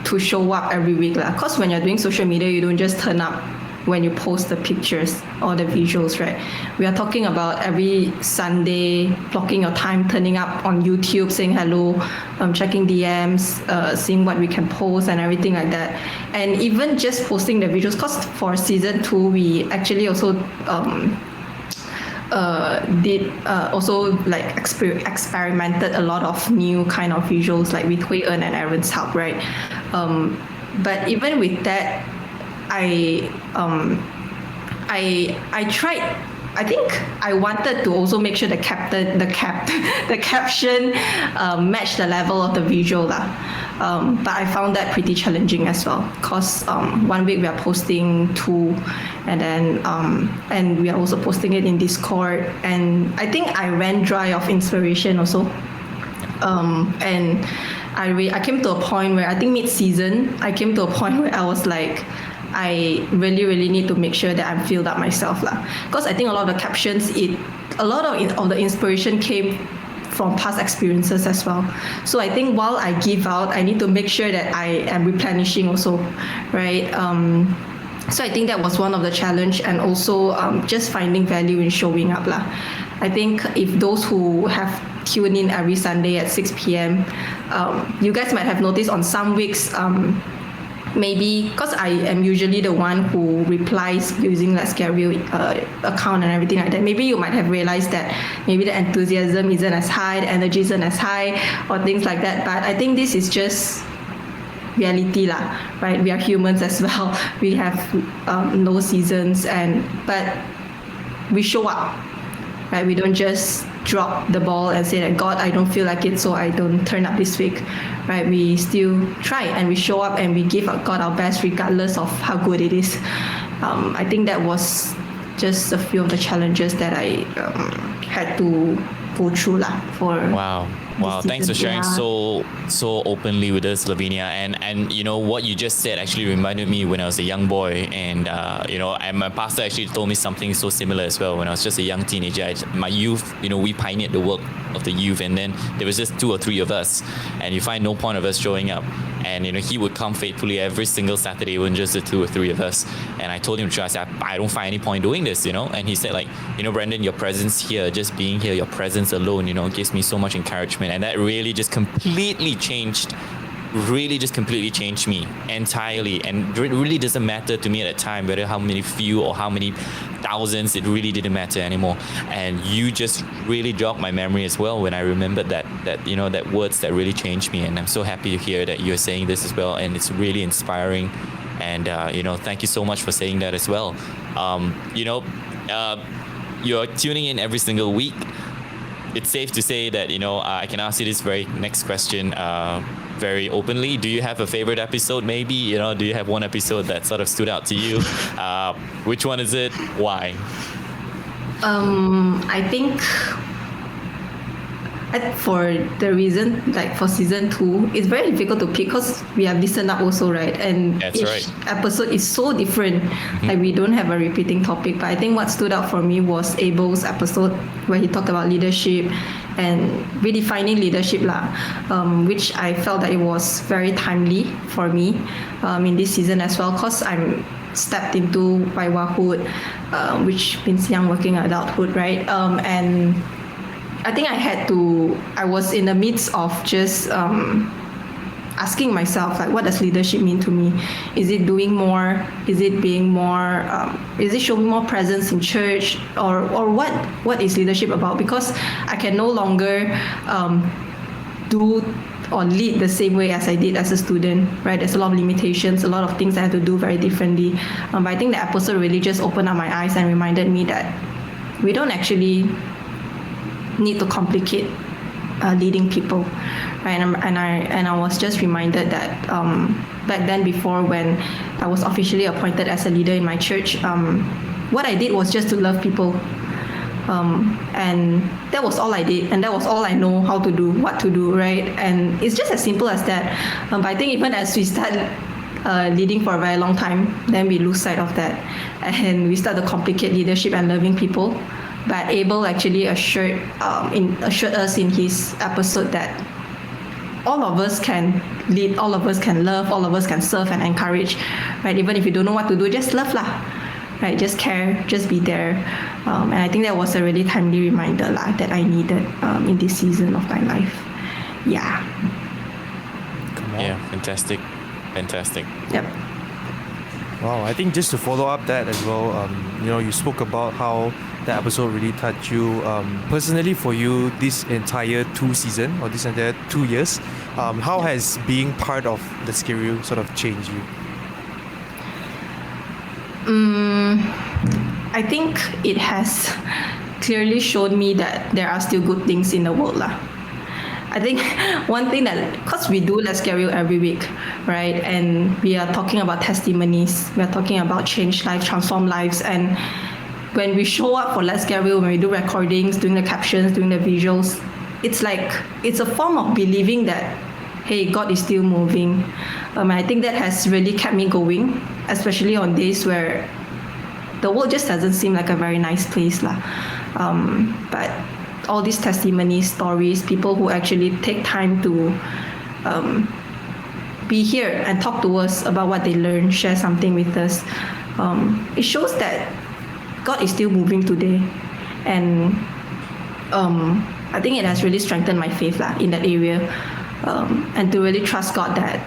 to show up every week lah. Cause when you're doing social media, you don't just turn up when you post the pictures or the visuals, right? We are talking about every Sunday, blocking your time, turning up on YouTube, saying hello, checking DMs, seeing what we can post and everything like that. And even just posting the visuals, because for season 2, we actually also did also like experimented a lot of new kind of visuals, like with Hui En and Aaron's help, right? But even with that, I tried. I think I wanted to also make sure the caption matched the level of the visual lah. But I found that pretty challenging as well, because 1 week we are posting 2, and then and we are also posting it in Discord, and I think I ran dry of inspiration also. And I came to a point where I think mid-season I came to a point where I was like, I really need to make sure that I'm filled up myself lah. Because I think a lot of the captions, a lot of the inspiration came from past experiences as well. So I think while I give out, I need to make sure that I am replenishing also, right? So I think that was one of the challenge, and also just finding value in showing up lah. I think if those who have tuned in every Sunday at 6 p.m, you guys might have noticed on some weeks, maybe because I am usually the one who replies using Let's Get Real account and everything like that. Maybe you might have realized that maybe the enthusiasm isn't as high, the energy isn't as high, or things like that. But I think this is just reality lah, right? We are humans as well. We have no seasons, but we show up, right? We don't just drop the ball and say that, God, I don't feel like it, so I don't turn up this week, right? We still try and we show up and we give God our best regardless of how good it is. I think that was just a few of the challenges that I had to go through lah for. Wow, thanks for sharing so openly with us, Lavinia. And you know what you just said actually reminded me when I was a young boy, and and my pastor actually told me something so similar as well. When I was just a young teenager, my youth, we pioneered the work of the youth, and then there was just 2 or 3 of us, and you find no point of us showing up. And he would come faithfully every single Saturday when just the 2 or 3 of us. And I told him to I said, I don't find any point doing this, And he said, like, Brandon, your presence here, just being here, your presence alone, gives me so much encouragement. And that really just completely changed me entirely. And it really doesn't matter to me at that time whether how many few or how many thousands, it really didn't matter anymore. And you just really jogged my memory as well when I remembered that words that really changed me. And I'm so happy to hear that you're saying this as well, and it's really inspiring. And thank you so much for saying that as well. You're tuning in every single week. it's safe to say that, I can ask you this very next question very openly. Do you have a favorite episode maybe? Do you have one episode that sort of stood out to you? Which one is it? Why? I think for the reason, like for season 2, it's very difficult to pick because we have listened up also, right? And That's each right. episode is so different. Like we don't have a repeating topic. But I think what stood out for me was Abel's episode where he talked about leadership and redefining leadership which I felt that it was very timely for me in this season as well, because I'm stepped into Waiwahood, which means young working adulthood, right? And I think I was in the midst of just asking myself, like, what does leadership mean to me? Is it doing more? Is it being more? Is it showing more presence in church? Or what is leadership about? Because I can no longer do or lead the same way as I did as a student, right? There's a lot of limitations, a lot of things I have to do very differently. But I think the episode really just opened up my eyes and reminded me that we don't actually need to complicate leading people, right? And I was just reminded that back then, before when I was officially appointed as a leader in my church, what I did was just to love people, and that was all I did, and that was all I know how to do, what to do, right? And it's just as simple as that. But I think even as we start leading for a very long time, then we lose sight of that, and we start to complicate leadership and loving people. But Abel actually assured us in his episode that all of us can lead, all of us can love, all of us can serve and encourage, right? Even if you don't know what to do, just love right? Just care, just be there. And I think that was a really timely reminder that I needed in this season of my life. Yeah. Yeah, fantastic. Yep. Wow, I think just to follow up that as well, you spoke about how the episode really touched you. Personally, for you, this entire 2 season or this entire 2 years, how has being part of the Scary sort of changed you? I think it has clearly shown me that there are still good things in the world. I think one thing that, because we do Let's Get Real every week, right? And we are talking about testimonies, we are talking about change lives, transform lives. And when we show up for Let's Get Real, when we do recordings, doing the captions, doing the visuals, it's like, it's a form of believing that, hey, God is still moving. And I think that has really kept me going, especially on days where the world just doesn't seem like a very nice place. But all these testimonies, stories, people who actually take time to be here and talk to us about what they learned, share something with us. It shows that God is still moving today. And I think it has really strengthened my faith in that area. And to really trust God that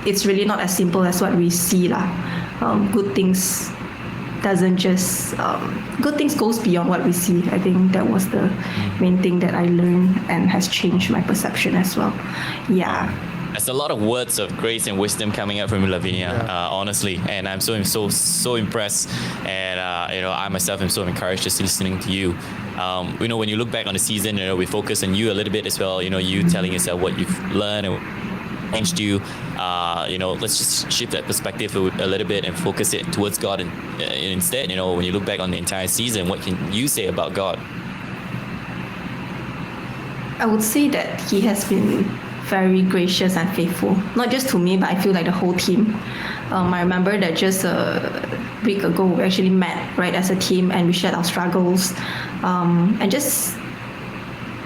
it's really not as simple as what we see. Good things doesn't just good things goes beyond what we see. I think that was the main thing that I learned and has changed my perception as well. Yeah. There's a lot of words of grace and wisdom coming out from Lavinia, honestly, and I'm so impressed, and I myself am so encouraged just listening to you. When you look back on the season, we focus on you a little bit as well. You telling yourself what you've learned and changed you. Let's just shift that perspective a little bit and focus it towards God. And instead, when you look back on the entire season, what can you say about God? I would say that He has been very gracious and faithful, not just to me, but I feel like the whole team. I remember that just a week ago, we actually met, right, as a team, and we shared our struggles, and just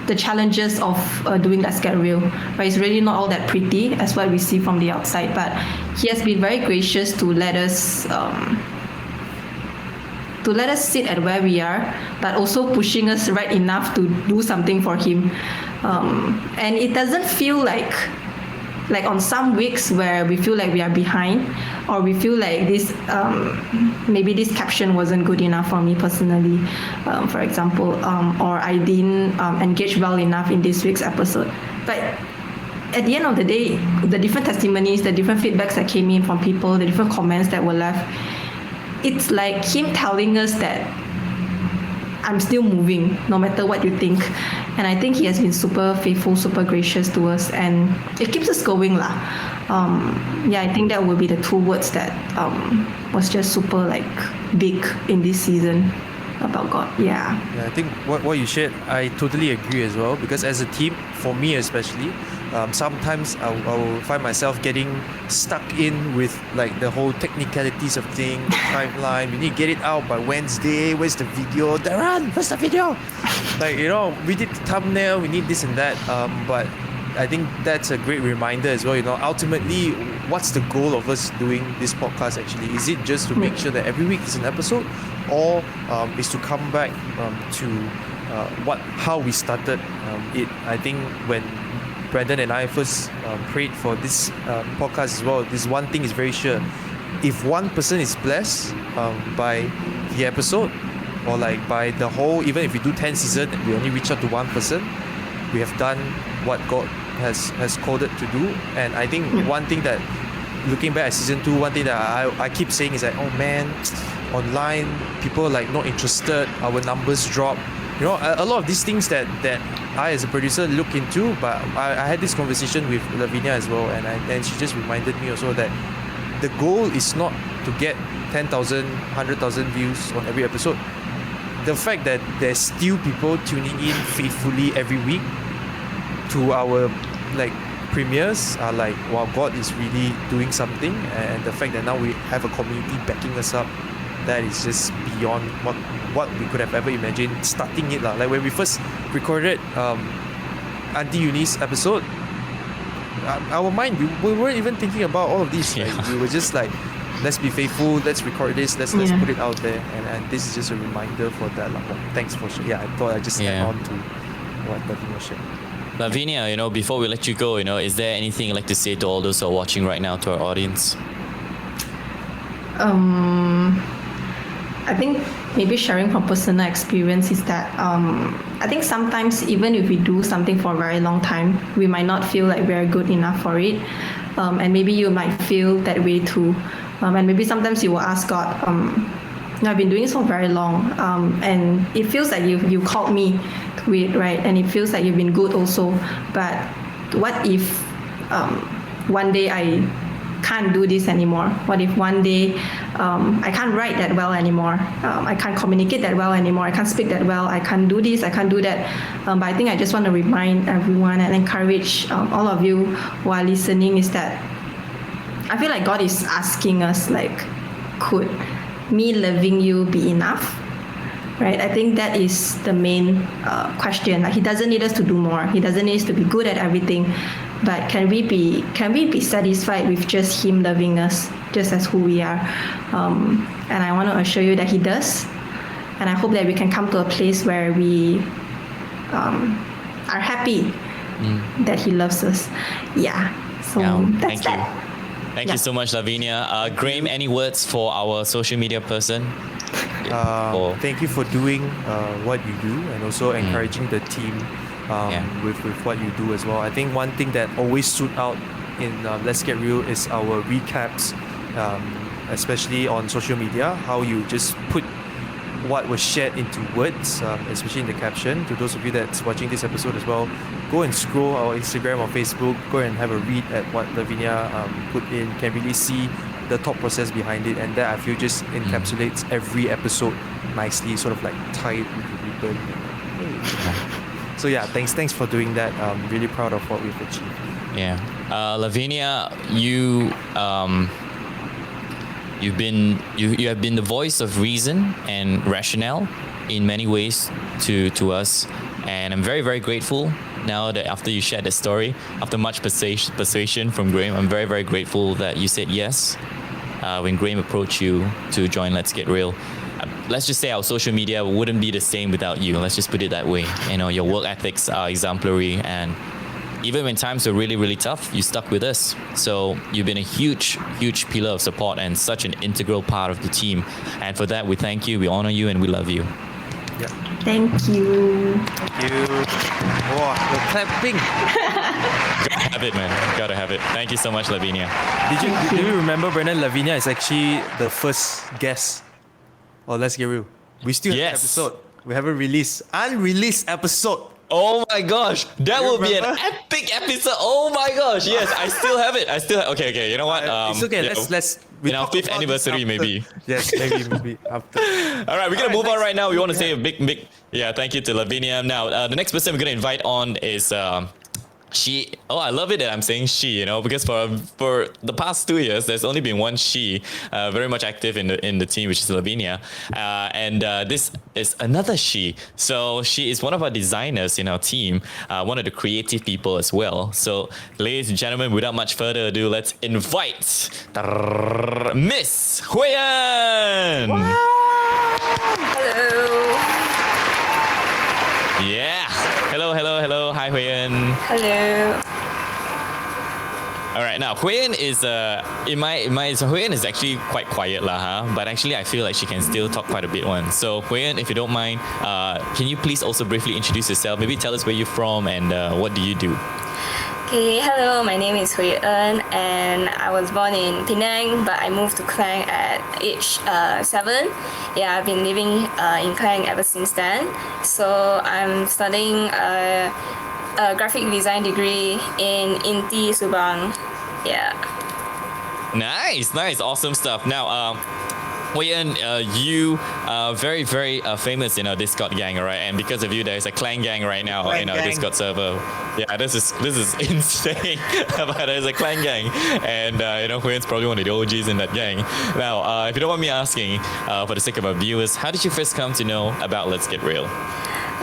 the challenges of doing Let's Get Real, right? It's really not all that pretty as what we see from the outside, but He has been very gracious to let us sit at where we are, but also pushing us right enough to do something for Him. And it doesn't feel like on some weeks where we feel like we are behind, or we feel like this maybe this caption wasn't good enough for me personally, for example, or I didn't engage well enough in this week's episode. But at the end of the day, the different testimonies, the different feedbacks that came in from people, the different comments that were left, it's like Him telling us that I'm still moving no matter what you think. And I think he has been super faithful, super gracious to us, and it keeps us going lah. I think that would be the two words that was just super like big in this season about God. Yeah, I think what you shared, I totally agree as well, because as a team, for me especially, sometimes I will find myself getting stuck in with like the whole technicalities of things, timeline. We need to get it out by Wednesday. Where's the video? Darren, where's the video? Like, we did the thumbnail, we need this and that. But I think that's a great reminder as well. Ultimately, what's the goal of us doing this podcast actually? Is it just to make sure that every week is an episode, or is to come back to how we started it? I think when Brandon and I first prayed for this podcast as well, this one thing is very sure: if one person is blessed by the episode, or like by the whole, even if we do 10 seasons and we only reach out to one person, we have done what God has called it to do. And I think one thing that, looking back at season 2, one thing that I keep saying is that, oh man, online people like not interested, our numbers drop. A lot of these things that I as a producer look into, but I had this conversation with Lavinia as well, and she just reminded me also that the goal is not to get 10,000, 100,000 views on every episode. The fact that there's still people tuning in faithfully every week to our like premieres are like, wow, God is really doing something. And the fact that now we have a community backing us up, that is just beyond what we could have ever imagined starting it lah. Like when we first recorded Auntie Eunice's episode, our mind, we weren't even thinking about all of this. Like, we were just like, let's be faithful, let's record this, let's put it out there, and this is just a reminder for that. Thanks for sharing. I thought I'd just add on to what Lavinia shared. Lavinia, before we let you go, is there anything you'd like to say to all those who are watching right now, to our audience? I think maybe sharing from personal experience is that I think sometimes even if we do something for a very long time, we might not feel like we're good enough for it, and maybe you might feel that way too, and maybe sometimes you will ask God, I've been doing this for very long, and it feels like you called me to it, right? And it feels like you've been good also, but what if one day I can't do this anymore? What if one day I can't write that well anymore? I can't communicate that well anymore. I can't speak that well. I can't do this. I can't do that. But I think I just want to remind everyone and encourage all of you who are listening is that I feel like God is asking us, like, could me loving you be enough? Right? I think that is the main question. Like, He doesn't need us to do more. He doesn't need us to be good at everything. But can we be satisfied with just Him loving us just as who we are? And I want to assure you that He does. And I hope that we can come to a place where we are happy that He loves us. Yeah. So that's that. Thank you so much, Lavinia. Graham, any words for our social media person? Thank you for doing what you do, and also encouraging the team with what you do as well. I think one thing that always stood out in Let's Get Real is our recaps, especially on social media, how you just put what was shared into words, especially in the caption. To those of you that's watching this episode as well, go and scroll our Instagram or Facebook, go and have a read at what Lavinia put in, can really see the thought process behind it, and that I feel just encapsulates every episode nicely, sort of like tied with a ribbon. So thanks for doing that. I'm really proud of what we've achieved. Lavinia, you have been the voice of reason and rationale in many ways to us, and I'm very, very grateful now that after you shared the story, after much persuasion from Graham, I'm very, very grateful that you said yes when Graham approached you to join Let's Get Real. Let's just say our social media wouldn't be the same without you. Let's just put it that way. Your work ethics are exemplary, and even when times were really, really tough, you stuck with us. So you've been a huge, huge pillar of support and such an integral part of the team. And for that, we thank you, we honor you, and we love you. Yeah. Thank you. Thank you. Oh, we're clapping. Gotta have it, man. Gotta have it. Thank you so much, Lavinia. Do you remember, Brandon, Lavinia is actually the first guest on Let's Get Real. We still have an episode. We haven't released unreleased episode. Oh my gosh, that You would be an remember? epic episode. Oh my gosh, yes, I still have it. Okay. You know what? It's okay. yeah, Let's. We in our talk 5th about anniversary, this after. maybe. Yes, maybe after. All right, we're gonna Alright, move on next. right now. We want to say a big, thank you to Lavinia. Now, the next person we're gonna invite on is she. Oh, I love it that I'm saying she. You know, because for the past 2 years, there's only been one she, very much active in the team, which is Lavinia, and this is another she. So she is one of our designers in our team, one of the creative people as well. So, ladies and gentlemen, without much further ado, let's invite Miss Huiyan. Hello. Yeah. Hello. Hi, Huiyan. Hello. All right. Now, Huiyan is Huiyan is actually quite quiet lah, huh? But actually, I feel like she can still talk quite a bit one. So, Huiyan, if you don't mind, can you please also briefly introduce yourself? Maybe tell us where you're from and what do you do? Okay, hello, my name is Hui En and I was born in Penang, but I moved to Klang at age 7. Yeah, I've been living in Klang ever since then. So I'm studying a graphic design degree in INTI Subang. Yeah. Nice, awesome stuff. Now, Huiyan, you are very, very famous in our Discord gang, right? And because of you, there's a clan gang right now Clan in our gang. Discord server. Yeah, this is insane. But there's a clan gang, and Huiyan's probably one of the OGs in that gang. Now, if you don't mind me asking, for the sake of our viewers, how did you first come to know about Let's Get Real?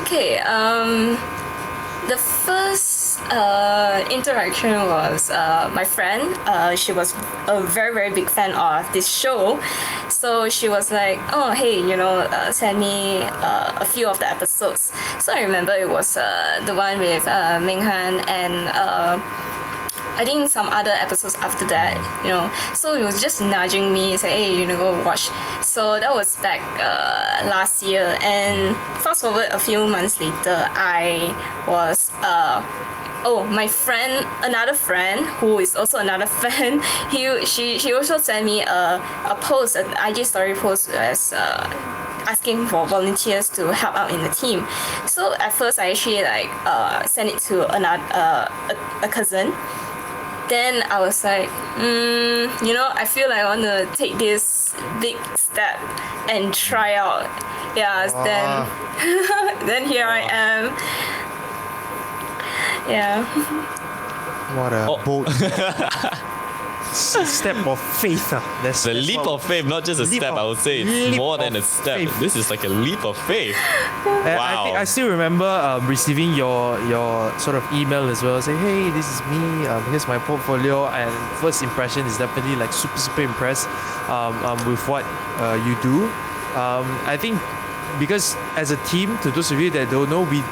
Okay, the first interaction was my friend. She was a very, very big fan of this show. So she was like, oh, hey, send me a few of the episodes. So I remember it was the one with Ming Han and I think some other episodes after that, So it was just nudging me, say, hey, go watch. So that was back last year. And fast forward a few months later, I was my friend, another friend who is also another fan, she also sent me a post, an IG story post as asking for volunteers to help out in the team. So at first I actually sent it to another a cousin. Then I was like, I feel like I want to take this big step and try out. Yeah, then here I am. Yeah. What a bold step of faith. It's a leap of faith, not just a Leap step. of- I would say it's leap more than a of step. faith. This is like a leap of faith. I think I still remember receiving your sort of email as well, saying, hey, this is me, here's my portfolio, and first impression is definitely like super impressed with what you do. I think because as a team, to those of you that don't know, we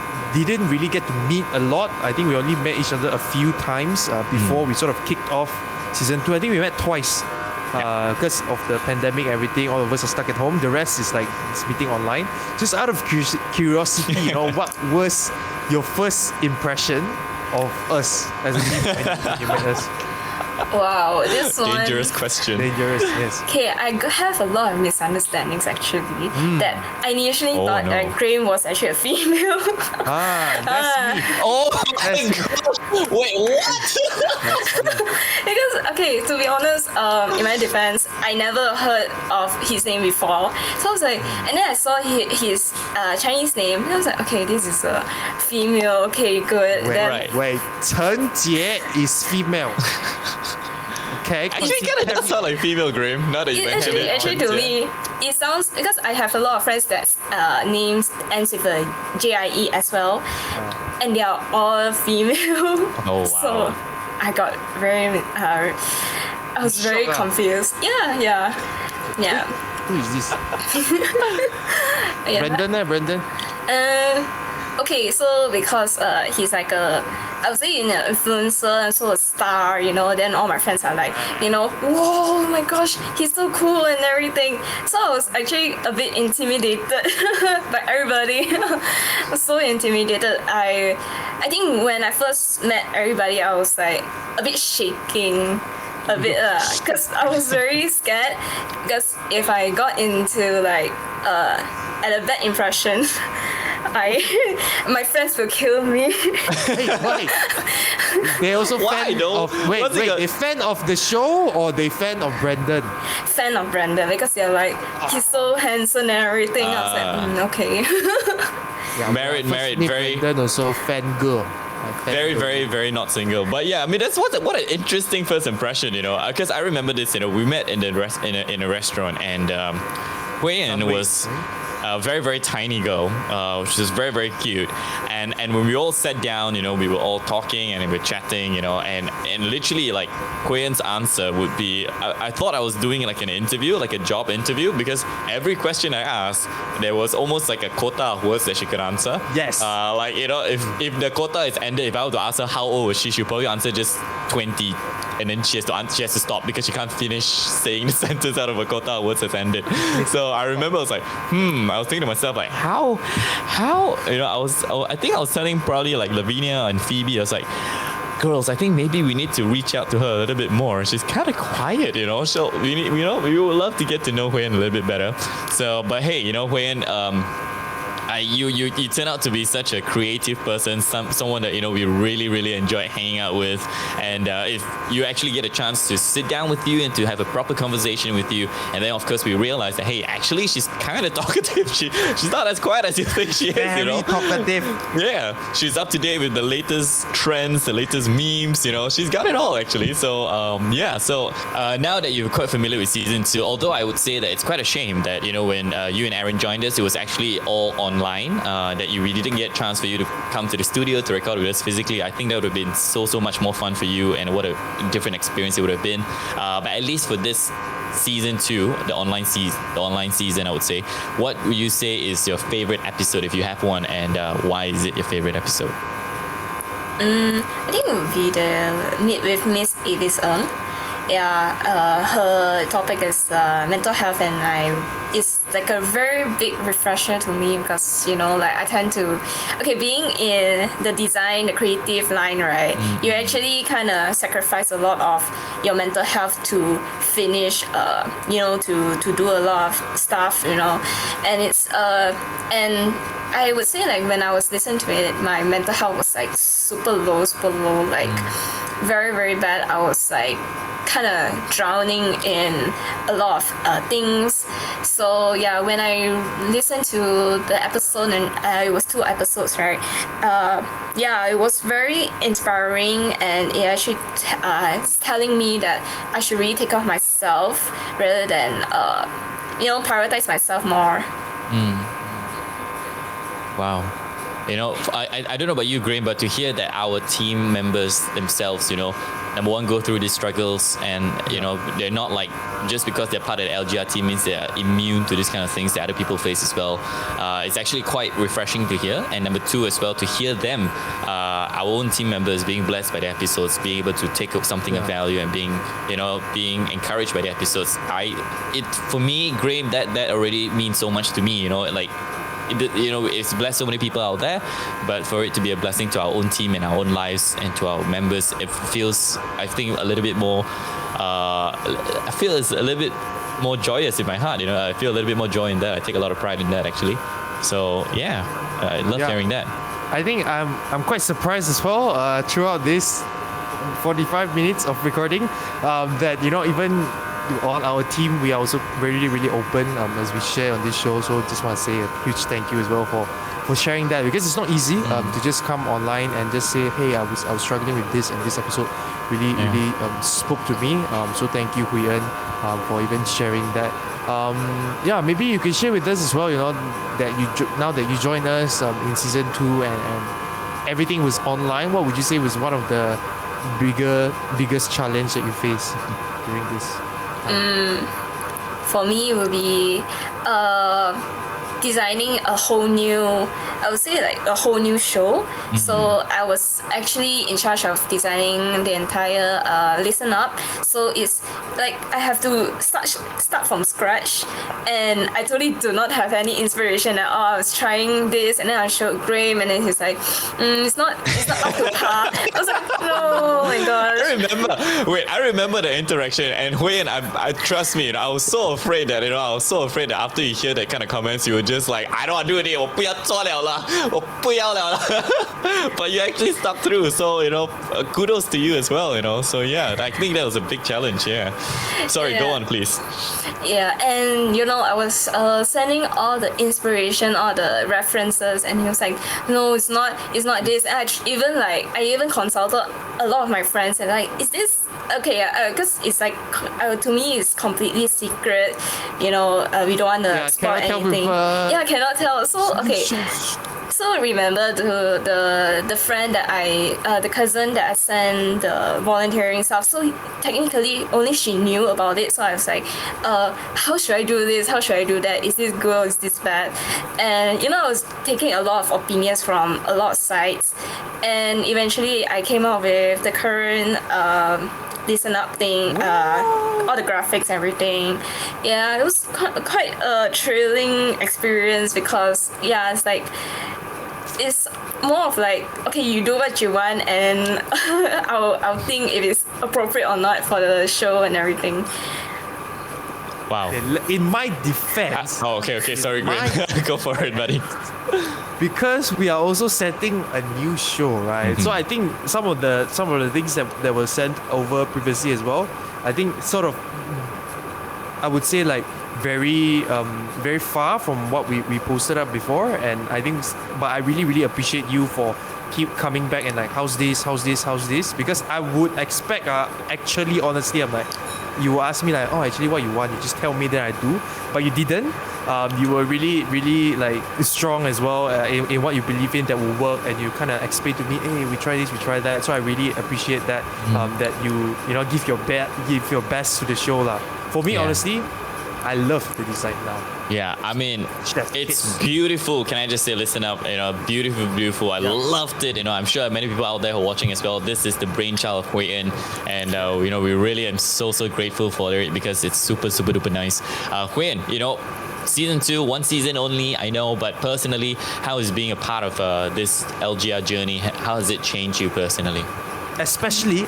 didn't really get to meet a lot. I think we only met each other a few times before we sort of kicked off season 2. I think we met twice because of the pandemic, everything. All of us are stuck at home. The rest is like it's meeting online. Just out of curiosity, what was your first impression of us as a team when you met us? Wow, this one. Dangerous question. Dangerous, yes. Okay, I have a lot of misunderstandings actually. That I initially Oh, thought no. that Graham was actually a female. That's me. Oh That's my gosh! Wait, what? Because to be honest, in my defense, I never heard of his name before. So I was like, and then I saw his Chinese name. And I was like, okay, this is a female. Okay, good. Then right. Wait, Chen Jie is female. Okay. Actually, it kind of does sound like female Graham. Now that you It mentioned it. actually to me, it sounds, because I have a lot of friends that names ends with a JIE as well, and they are all female. Oh, wow. So I got very, I was very Shocked, confused. Yeah. Who is this? Yeah. Brandon? Okay, so because he's like I would say an influencer and so a star, then all my friends are like, whoa, oh my gosh, he's so cool and everything. So I was actually a bit intimidated by everybody. I was so intimidated. I think when I first met everybody, I was like a bit shaking. A bit, because I was very scared. Because if I got into at a bad impression, my friends will kill me. Hey, why? They also Why fan though? of wait, they fan of the show or they fan of Brandon? Fan of Brandon because they're like, he's so handsome and everything. I was like, okay. Yeah, Married, very- Brandon also fangirl. Very not single. But yeah, I mean that's what an interesting first impression, you know. Because I remember this, you know, we met in a restaurant, and Huiyan was a very tiny girl. She was very cute. And when we all sat down, you know, we were all talking and we were chatting, you know, and literally like Huiyan's answer would be, I thought I was doing like an interview, like a job interview, because every question I asked, there was almost like a quota of words that she could answer. Yes. Like, you know, if the quota is ended, if I were to ask her how old was she'd probably answer just 20. And then she has to stop because she can't finish saying the sentence out of a quota of words that's ended. So I remember I was like, I was thinking to myself like, how, you know, I think I was telling probably like Lavinia and Phoebe, I was like, girls, I think maybe we need to reach out to her a little bit more. She's kind of quiet, you know. So we would love to get to know Huiyan a little bit better. So, but hey, you know, Huiyan, you turn out to be such a creative person, someone that, you know, we really enjoy hanging out with, and if you actually get a chance to sit down with you and to have a proper conversation with you, and then of course we realize that, hey, actually she's kind of talkative. She's not as quiet as you think she is, you know. Talkative. Yeah, she's up to date with the latest trends, the latest memes, you know. She's got it all actually. So now that you're quite familiar with season 2, although I would say that it's quite a shame that, you know, when you and Aaron joined us, it was actually all online, that we didn't get a chance for you to come to the studio to record with us physically. I think that would have been so much more fun for you, and what a different experience it would have been. But at least for this season 2, the online season, I would say, what would you say is your favorite episode if you have one, and why is it your favorite episode? I think it would be the Meet with Miss Evis Ng. Yeah, her topic is mental health, and it's like a very big refresher to me because, you know, like I tend to, being in the design, the creative line, right, you actually kind of sacrifice a lot of your mental health to finish, you know, to do a lot of stuff, you know, and it's, and I would say like when I was listening to it, my mental health was like super low, like very bad. I was like kind of drowning in a lot of things. So yeah, when I listened to the episode, and it was 2 episodes, right? Yeah, it was very inspiring, and it actually it's telling me that I should really take care of myself rather than you know, prioritize myself more. Wow. You know, I don't know about you, Graham, but to hear that our team members themselves, you know, number one, go through these struggles, and, you know, they're not like, just because they're part of the LGR team means they're immune to these kind of things that other people face as well. It's actually quite refreshing to hear. And number 2 as well, to hear them, our own team members being blessed by the episodes, being able to take up something of value, and being encouraged by the episodes. For me, Graham, that already means so much to me, you know, like, you know, it's blessed so many people out there, but for it to be a blessing to our own team and our own lives and to our members, it feels, I think, a little bit more, I feel it's a little bit more joyous in my heart, you know. I feel a little bit more joy in that. I take a lot of pride in that, actually. So yeah, I love hearing that. I think I'm quite surprised as well throughout this 45 minutes of recording that, you know, even on our team, we are also really open as we share on this show. So just want to say a huge thank you as well for sharing that, because it's not easy to just come online and just say, hey, I was struggling with this, and this episode really spoke to me. So thank you, Huiyan, for even sharing that. Yeah, maybe you can share with us as well, you know, that now that you joined us in season 2 and everything was online, what would you say was one of the biggest challenge that you faced during this? For me, it would be designing a whole new, I would say like a whole new show. So I was actually in charge of designing the entire Listen Up. So it's like I have to start from scratch, and I totally do not have any inspiration at all. I was trying this, and then I showed Graham, and then he's like, it's not up to par. I was like, no, oh my gosh. I remember the interaction, and Huiyan, I trust me, you know, I was so afraid that after you hear that kind of comments, you would just like I don't want to do it, 我不要做了啦，我不要了啦. But you actually stuck through, so kudos to you as well. So yeah, I think that was a big challenge. Yeah. Sorry, go on, please. Yeah, and I was sending all the inspiration, all the references, and he was like, no, it's not this. And I even consulted a lot of my friends and like, is this okay? Because it's like to me it's completely secret. We don't want to spoil anything. Yeah, cannot tell. So okay. So remember the friend that the cousin that I sent the volunteering stuff. So technically only she knew about it. So I was like, how should I do this? How should I do that? Is this good or is this bad? And I was taking a lot of opinions from a lot of sides, and eventually I came up with the current listen up thing, all the graphics, everything. Yeah, it was quite a thrilling experience because it's like. It's more of like, okay, you do what you want and I'll think if it's appropriate or not for the show and everything. Wow. In my defense... okay, sorry, Graham. Go for it, buddy. Because we are also setting a new show, right? Mm-hmm. So I think some of the things that were sent over previously as well, I think sort of, I would say like, very far from what we posted up before, and I think, but I really appreciate you for keep coming back and like how's this, because I would expect actually honestly I'm like, you ask me like, oh actually what you want, you just tell me that I do, but you didn't. You were really like strong as well in what you believe in that will work, and you kind of explain to me, hey, we try this, we try that. So I really appreciate that that you give your best to the show lah. For me, honestly, I love the design now. Yeah, I mean, it's beautiful. Can I just say, listen up, beautiful. I loved it. I'm sure many people out there who are watching as well. This is the brainchild of Hui En, and we really am so grateful for it because it's super duper nice. Hui En, Season 2, one season only, I know, but personally, how is being a part of this LGR journey? How has it changed you personally? Especially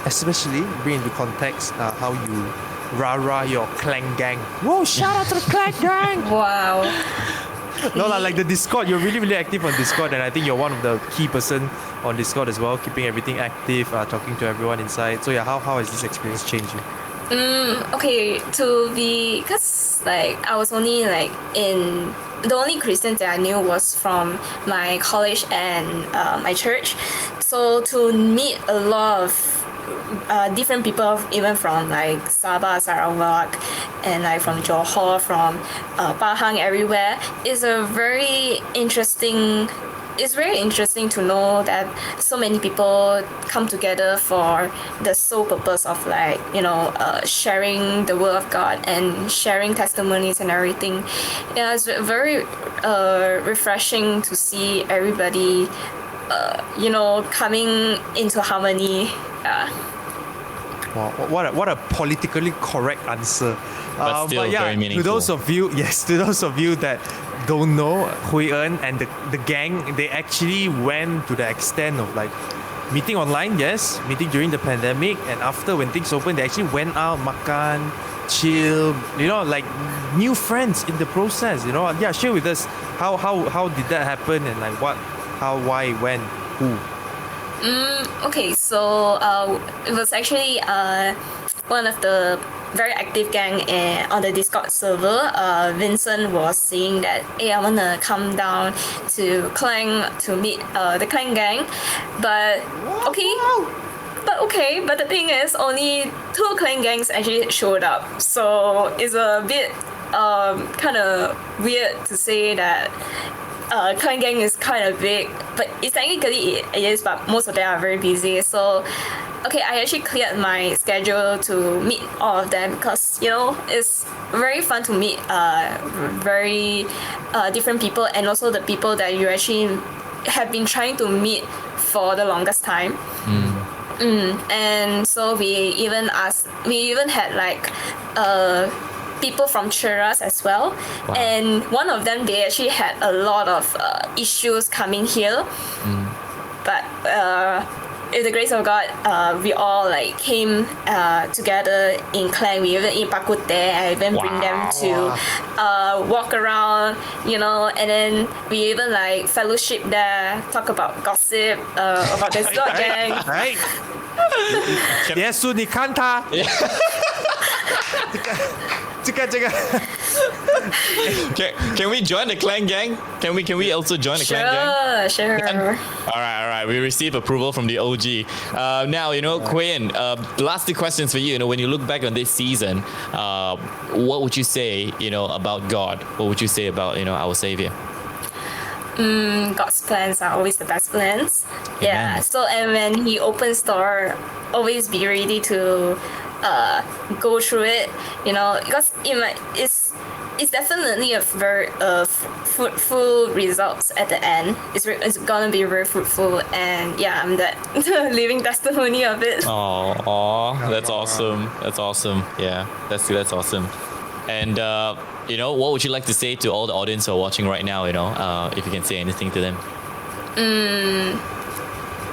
bring into context how you rah your clan gang. Whoa, shout out to the clan gang! Wow. No, like the Discord, you're really active on Discord, and I think you're one of the key person on Discord as well, keeping everything active, talking to everyone inside. So yeah, how has this experience changed you? Okay, because like I was only like the only Christians that I knew was from my college and my church. So to meet a lot of different people, even from like Sabah, Sarawak, and like from Johor, from Pahang, everywhere, is a very interesting. It's very interesting to know that so many people come together for the sole purpose of like sharing the word of God and sharing testimonies and everything. Yeah, it's very refreshing to see everybody coming into harmony. Wow, what a politically correct answer. But still very meaningful. To those of you that don't know, Hui En and the gang, they actually went to the extent of like meeting online, yes, meeting during the pandemic, and after when things opened, they actually went out, makan, chill, like new friends in the process. Yeah, share with us how did that happen, and like what, how, why, when, who. Okay, so it was actually one of the very active gang on the Discord server. Vincent was saying that, hey, I want to come down to Klang to meet the Klang gang, but but the thing is only 2 Klang gangs actually showed up, so it's a bit kind of weird to say that Klang gang is kind of big, but it's technically it is, but most of them are very busy. So okay, I actually cleared my schedule to meet all of them because it's very fun to meet very different people, and also the people that you actually have been trying to meet for the longest time. And so we even had like people from Cheras as well. Wow. And one of them, they actually had a lot of issues coming here, but with the grace of God, we all like came together in Klang. We even eat bakute. I even bring them to walk around, and then we even like fellowship there, talk about gossip about the slot gang. Right. 耶稣，你看他，这个。Can we join the clan gang? Can we also join the clan gang? Sure. All right. We received approval from the OG. Now, Quinn, last two questions for you. When you look back on this season, what would you say, about God? What would you say about, our Savior? God's plans are always the best plans. Amen. Yeah. So, and when He opens door, always be ready to go through it. Because it's definitely a very fruitful results at the end. It's gonna be very fruitful, and yeah, I'm that living testimony of it. Oh, that's awesome. That's awesome. Yeah, that's awesome. And what would you like to say to all the audience who are watching right now? If you can say anything to them.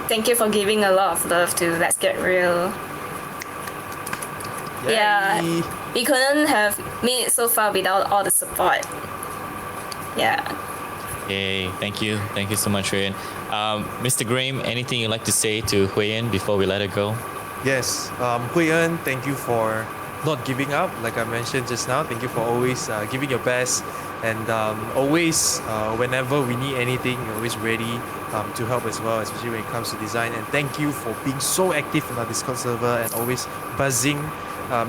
Thank you for giving a lot of love to Let's Get Real. Yeah, we couldn't have made it so far without all the support. Yeah. Yay, thank you so much, Huyen. Mr. Graham, anything you'd like to say to Huyen before we let her go? Yes, Huyen, thank you for not giving up. Like I mentioned just now, thank you for always giving your best, and always whenever we need anything, you're always ready to help as well, especially when it comes to design. And thank you for being so active in our Discord server and always buzzing,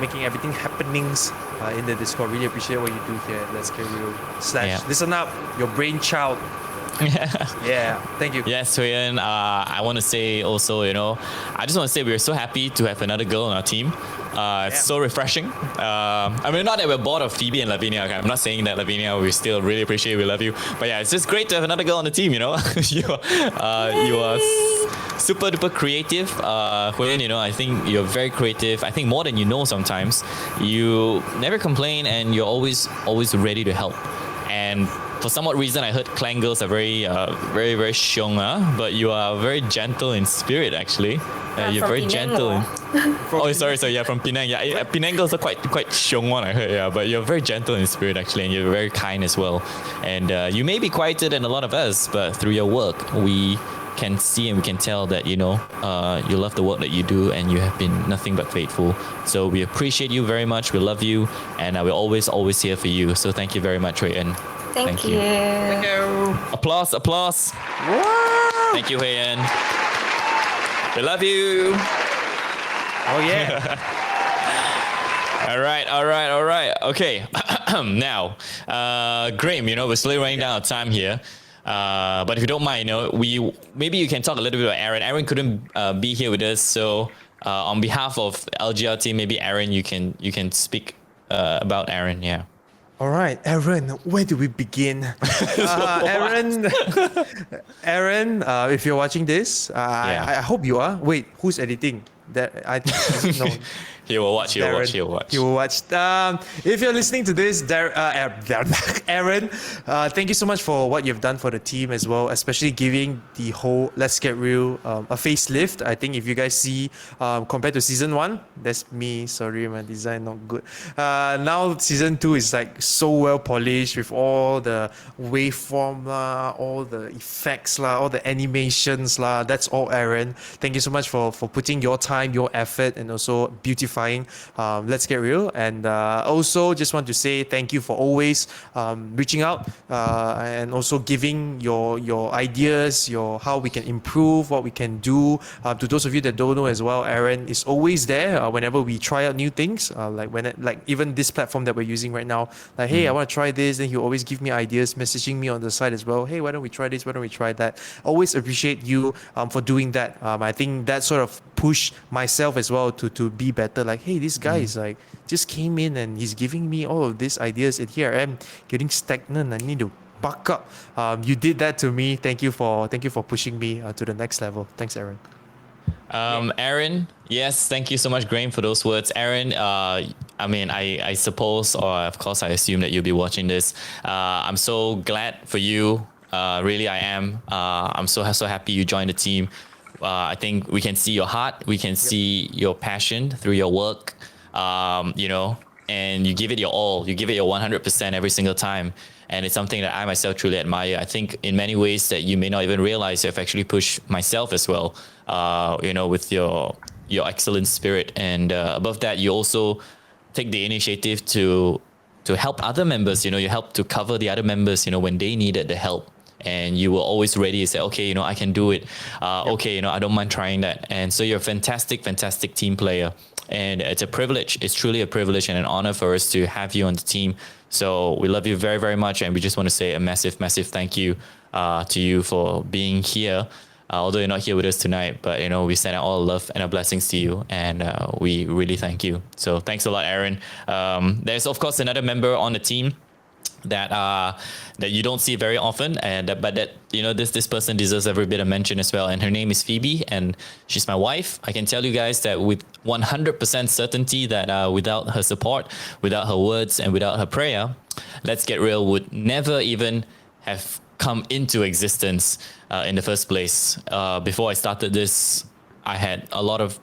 making everything happenings in the Discord. Really appreciate what you do here at Let's Get Real / Listen Up, your brainchild. Yeah, thank you. Yes, Huyen, I want to say also, I just want to say we're so happy to have another girl on our team. It's so refreshing. Not that we're bored of Phoebe and Lavinia. Okay? I'm not saying that, Lavinia, we still really appreciate, we love you. But yeah, it's just great to have another girl on the team, you are super duper creative. Huyen, I think you're very creative. I think more than you know sometimes. You never complain, and you're always ready to help. And for somewhat reason, I heard Clan girls are very, very, very xiong, but you are very gentle in spirit, actually. You're very gentle. Sorry. Yeah, from Penang. Yeah, Penang girls are quite xiong one, I heard. Yeah, but you're very gentle in spirit, actually, and you're very kind as well. And you may be quieter than a lot of us, but through your work, we can see and we can tell that you love the work that you do, and you have been nothing but faithful. So we appreciate you very much. We love you, and we're always here for you. So thank you very much, Huyen. Thank you. Thank you. Applause. Woo! Thank you, Huyen. We love you. Oh yeah. All right. Okay. Now, Graham, we're slowly running down our time here. But if you don't mind, maybe you can talk a little bit about Aaron. Aaron couldn't be here with us, so on behalf of the LGR team, maybe Aaron, you can speak about Aaron. Yeah. All right, Aaron, where do we begin? Aaron, if you're watching this, I hope you are. Wait, who's editing? No. He will watch. He will watch. If you're listening to this, Aaron, thank you so much for what you've done for the team as well, especially giving the whole Let's Get Real a facelift. I think if you guys see, compared to season 1, that's me. Sorry, my design not good. Now season 2 is like so well polished with all the waveform all the effects all the animations That's all Aaron. Thank you so much for putting your time, your effort, and also beautifying Let's Get Real. And also just want to say thank you for always reaching out and also giving your ideas, how we can improve, what we can do. To those of you that don't know as well, Aaron is always there whenever we try out new things, like even this platform that we're using right now, hey, I want to try this, then he'll always give me ideas, messaging me on the side as well, hey, why don't we try this, why don't we try that. Always appreciate you for doing that. I think that sort of push myself as well to be better. Hey, this guy is just came in and he's giving me all of these ideas, and here I am getting stagnant. I need to buck up. You did that to me. Thank you for pushing me to the next level. Thanks, Aaron. Aaron, yes, thank you so much, Graham, for those words. Aaron, I suppose, or of course I assume that you'll be watching this. I'm so glad for you. Really, I am. I'm so happy you joined the team. I think we can see your heart, we can see your passion through your work, you know, and you give it your all, you give it your 100% every single time. And it's something that I myself truly admire. I think in many ways that you may not even realize, I've actually pushed myself as well, you know, with your excellent spirit. And above that, you also take the initiative to help other members, you know, you help to cover the other members, you know, when they needed the help. And you were always ready to say, okay, you know, I can do it. Okay, you know, I don't mind trying that. And so you're a fantastic, fantastic team player. And it's a privilege. It's truly a privilege and an honor for us to have you on the team. So we love you very, very much. And we just want to say a massive, massive thank you to you for being here. Although you're not here with us tonight, but, you know, we send out all love and our blessings to you. And we really thank you. So thanks a lot, Aaron. There's, of course, another member on the team that you don't see very often, and but that, you know, this person deserves every bit of mention as well, and her name is Phoebe, and she's my wife. I can tell you guys that with 100% certainty that without her support, without her words, and without her prayer, Let's Get Real would never even have come into existence in the first place. Before I started this, I had a lot of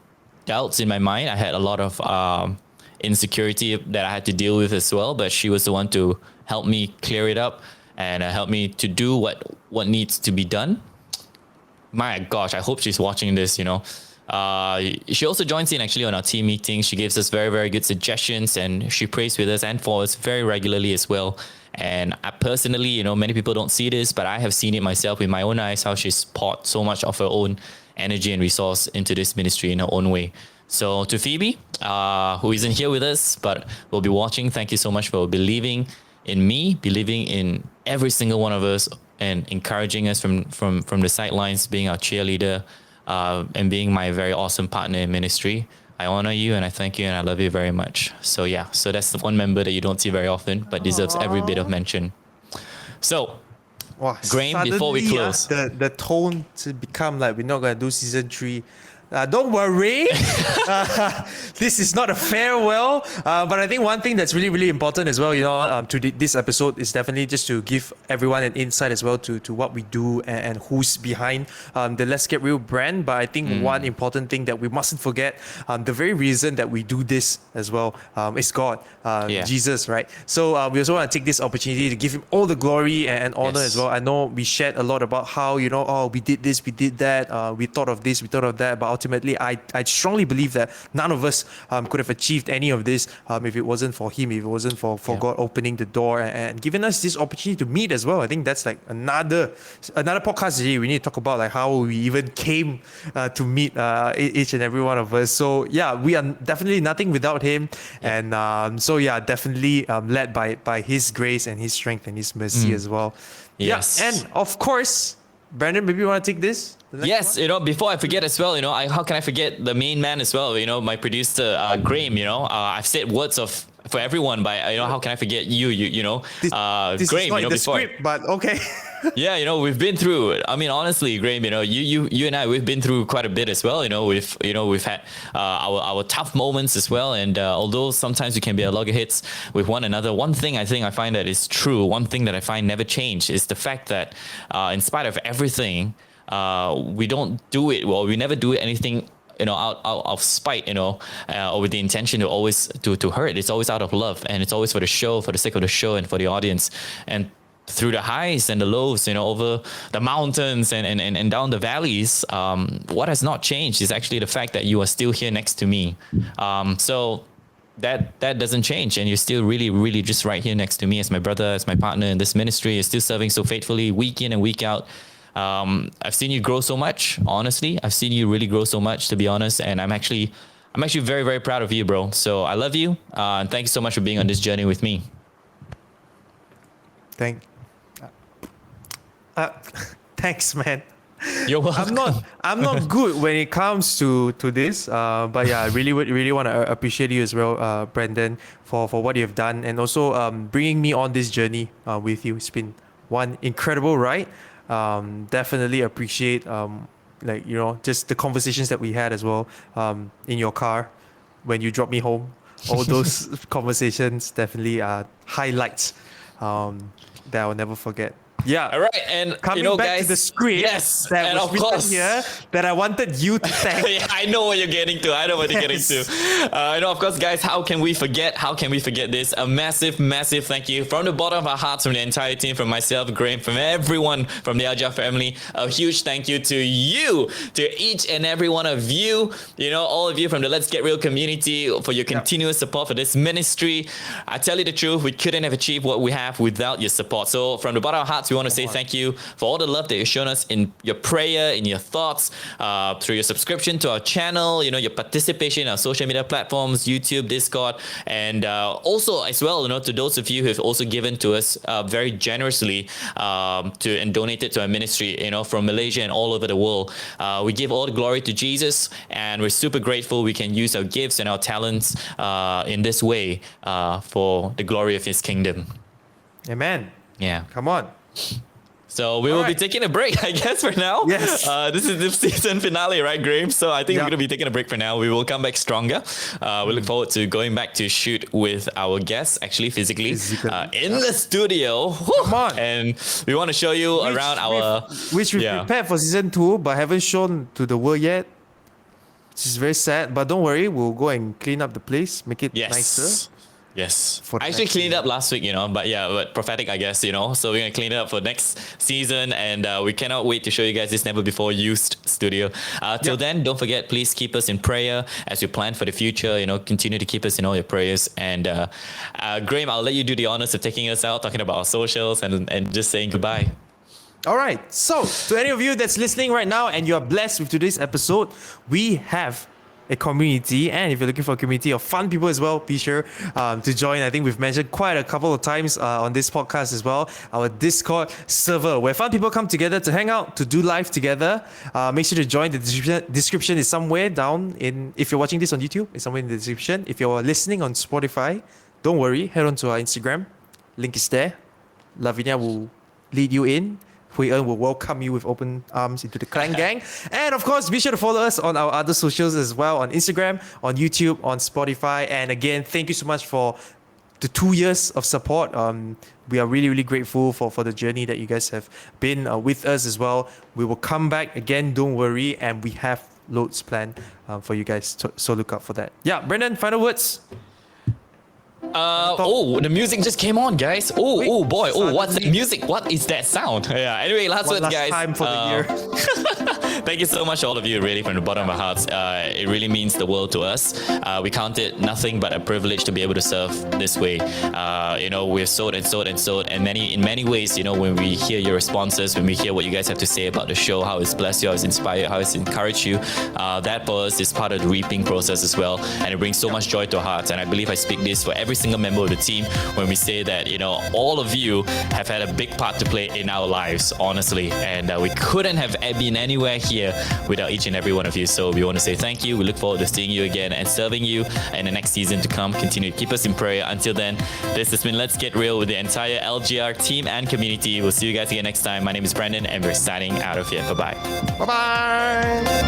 doubts in my mind. I had a lot of insecurity that I had to deal with as well, but she was the one to help me clear it up and help me to do what needs to be done. My gosh, I hope she's watching this, you know. She also joins in actually on our team meetings. She gives us very, very good suggestions, and she prays with us and for us very regularly as well. And I personally, you know, many people don't see this, but I have seen it myself with my own eyes, how she's poured so much of her own energy and resource into this ministry in her own way. So to Phoebe, who isn't here with us, but will be watching, thank you so much for believing in me, believing in every single one of us, and encouraging us from the sidelines, being our cheerleader, and being my very awesome partner in ministry. I honor you and I thank you and I love you very much. So yeah, so that's the one member that you don't see very often, but deserves every bit of mention. So, Wow, Graham, before we close. The tone to become like we're not going to do season 3. Don't worry, this is not a farewell, but I think one thing that's really, really important as well, you know, to this episode is definitely just to give everyone an insight as well to what we do and who's behind the Let's Get Real brand. But I think one important thing that we mustn't forget, the very reason that we do this as well is God, Jesus, right? So we also want to take this opportunity to give him all the glory and honor as well. I know we shared a lot about how, you know, we did this, we did that, we thought of this, we thought of that, but ultimately, I strongly believe that none of us could have achieved any of this if it wasn't for him, if it wasn't for God opening the door and giving us this opportunity to meet as well. I think that's like another podcast today. We need to talk about like how we even came to meet each and every one of us. So yeah, we are definitely nothing without him, and so yeah, definitely led by his grace and his strength and his mercy as well. Yes, yeah, and of course, Brandon, maybe you want to take this? Yes, you know, before I forget as well, you know, how can I forget the main man as well, you know, my producer, Graham, you know, I've said words for everyone, but, you know, how can I forget you know, this Graham, is not you know, the before. script, but okay. Yeah, you know, we've been through, I mean, honestly, Graham, you know, you and I, we've been through quite a bit as well, you know, we've had our tough moments as well. And although sometimes we can be a loggerheads with one another, one thing I find that is true, one thing that I find never changed is the fact that in spite of everything, we don't do it, well, we never do anything, you know, out of spite, you know, or with the intention to always to hurt. It's always out of love, and it's always for the show, for the sake of the show and for the audience. And through the highs and the lows, you know, over the mountains and down the valleys, what has not changed is actually the fact that you are still here next to me. So that doesn't change, and you're still really, really just right here next to me as my brother, as my partner in this ministry. You're still serving so faithfully week in and week out. I've seen you grow so much, honestly. I've seen you really grow so much, to be honest. And I'm actually very, very proud of you, bro. So I love you. And thank you so much for being on this journey with me. Thanks, man. You're welcome. I'm not good when it comes to this, but yeah, I really want to appreciate you as well, Brandon, for what you have done, and also bringing me on this journey with you. It's been one incredible ride. Definitely appreciate like, you know, just the conversations that we had as well in your car when you dropped me home. All those conversations definitely are highlights that I'll never forget. Yeah. All right, and Coming back guys, to the script yes, that and was of written course, here that I wanted you to thank. yeah, I know what you're getting to. I know what you're getting to. Of course, guys, how can we forget? How can we forget this? A massive, massive thank you from the bottom of our hearts, from the entire team, from myself, Graham, from everyone from the LGR family. A huge thank you to you, to each and every one of you. All of you from the Let's Get Real community for your continuous support for this ministry. I tell you the truth, we couldn't have achieved what we have without your support. So from the bottom of our hearts, we want to say thank you for all the love that you've shown us in your prayer, in your thoughts, through your subscription to our channel, your participation in our social media platforms, YouTube, Discord, and also as well, to those of you who have also given to us very generously and donated to our ministry, from Malaysia and all over the world. We give all the glory to Jesus, and we're super grateful we can use our gifts and our talents in this way for the glory of His kingdom. Amen. Yeah. Come on. So we will be taking a break, I guess, for now. Yes. This is the season finale, right, Graham? So I think we're going to be taking a break for now. We will come back stronger. We look forward to going back to shoot with our guests, actually physically. In the studio. Come on. And we want to show you around Which we prepared for season 2, but haven't shown to the world yet. Which is very sad, but don't worry, we'll go and clean up the place, make it nicer. Yes. For I actually cleaned it up last week, but prophetic, I guess, So we're going to clean it up for next season, and we cannot wait to show you guys this never before used studio. Till then, don't forget, please keep us in prayer as we plan for the future. Continue to keep us in all your prayers. And Graham, I'll let you do the honors of taking us out, talking about our socials and just saying goodbye. All right. So, to any of you that's listening right now and you are blessed with today's episode, we have a community, and if you're looking for a community of fun people as well, be sure to join. I think we've mentioned quite a couple of times on this podcast as well, our Discord server where fun people come together to hang out, to do life together. Make sure to join. The description is somewhere down in, if you're watching this on YouTube, it's somewhere in the description. If you're listening on Spotify, don't worry, head on to our Instagram, link is there. Lavinia will lead you in. Hui En will welcome you with open arms into the Clan Gang. And of course, be sure to follow us on our other socials as well, on Instagram, on YouTube, on Spotify. And again, thank you so much for the 2 years of support. We are really, really grateful for the journey that you guys have been with us as well. We will come back again, don't worry. And we have loads planned for you guys. So look out for that. Yeah, Brandon, final words? The music just came on, guys. Oh boy. Oh, what's that music? What is that sound? Yeah. Anyway, last words, guys. Time for the year. Thank you so much, all of you, really, from the bottom of our hearts. It really means the world to us. We count it nothing but a privilege to be able to serve this way. We've sowed and sowed and sowed, and in many ways, when we hear your responses, when we hear what you guys have to say about the show, how it's blessed you, how it's inspired, how it's encouraged you, that for us is part of the reaping process as well, and it brings so much joy to our hearts. And I believe I speak this for every single member of the team when we say that, all of you have had a big part to play in our lives, honestly, and we couldn't have been anywhere here without each and every one of you. So we want to say thank you. We look forward to seeing you again and serving you in the next season to come. Continue to keep us in prayer. Until then, this has been Let's Get Real with the entire LGR team and community. We'll see you guys again next time. My name is Brandon, and we're signing out of here. Bye-bye. Bye-bye.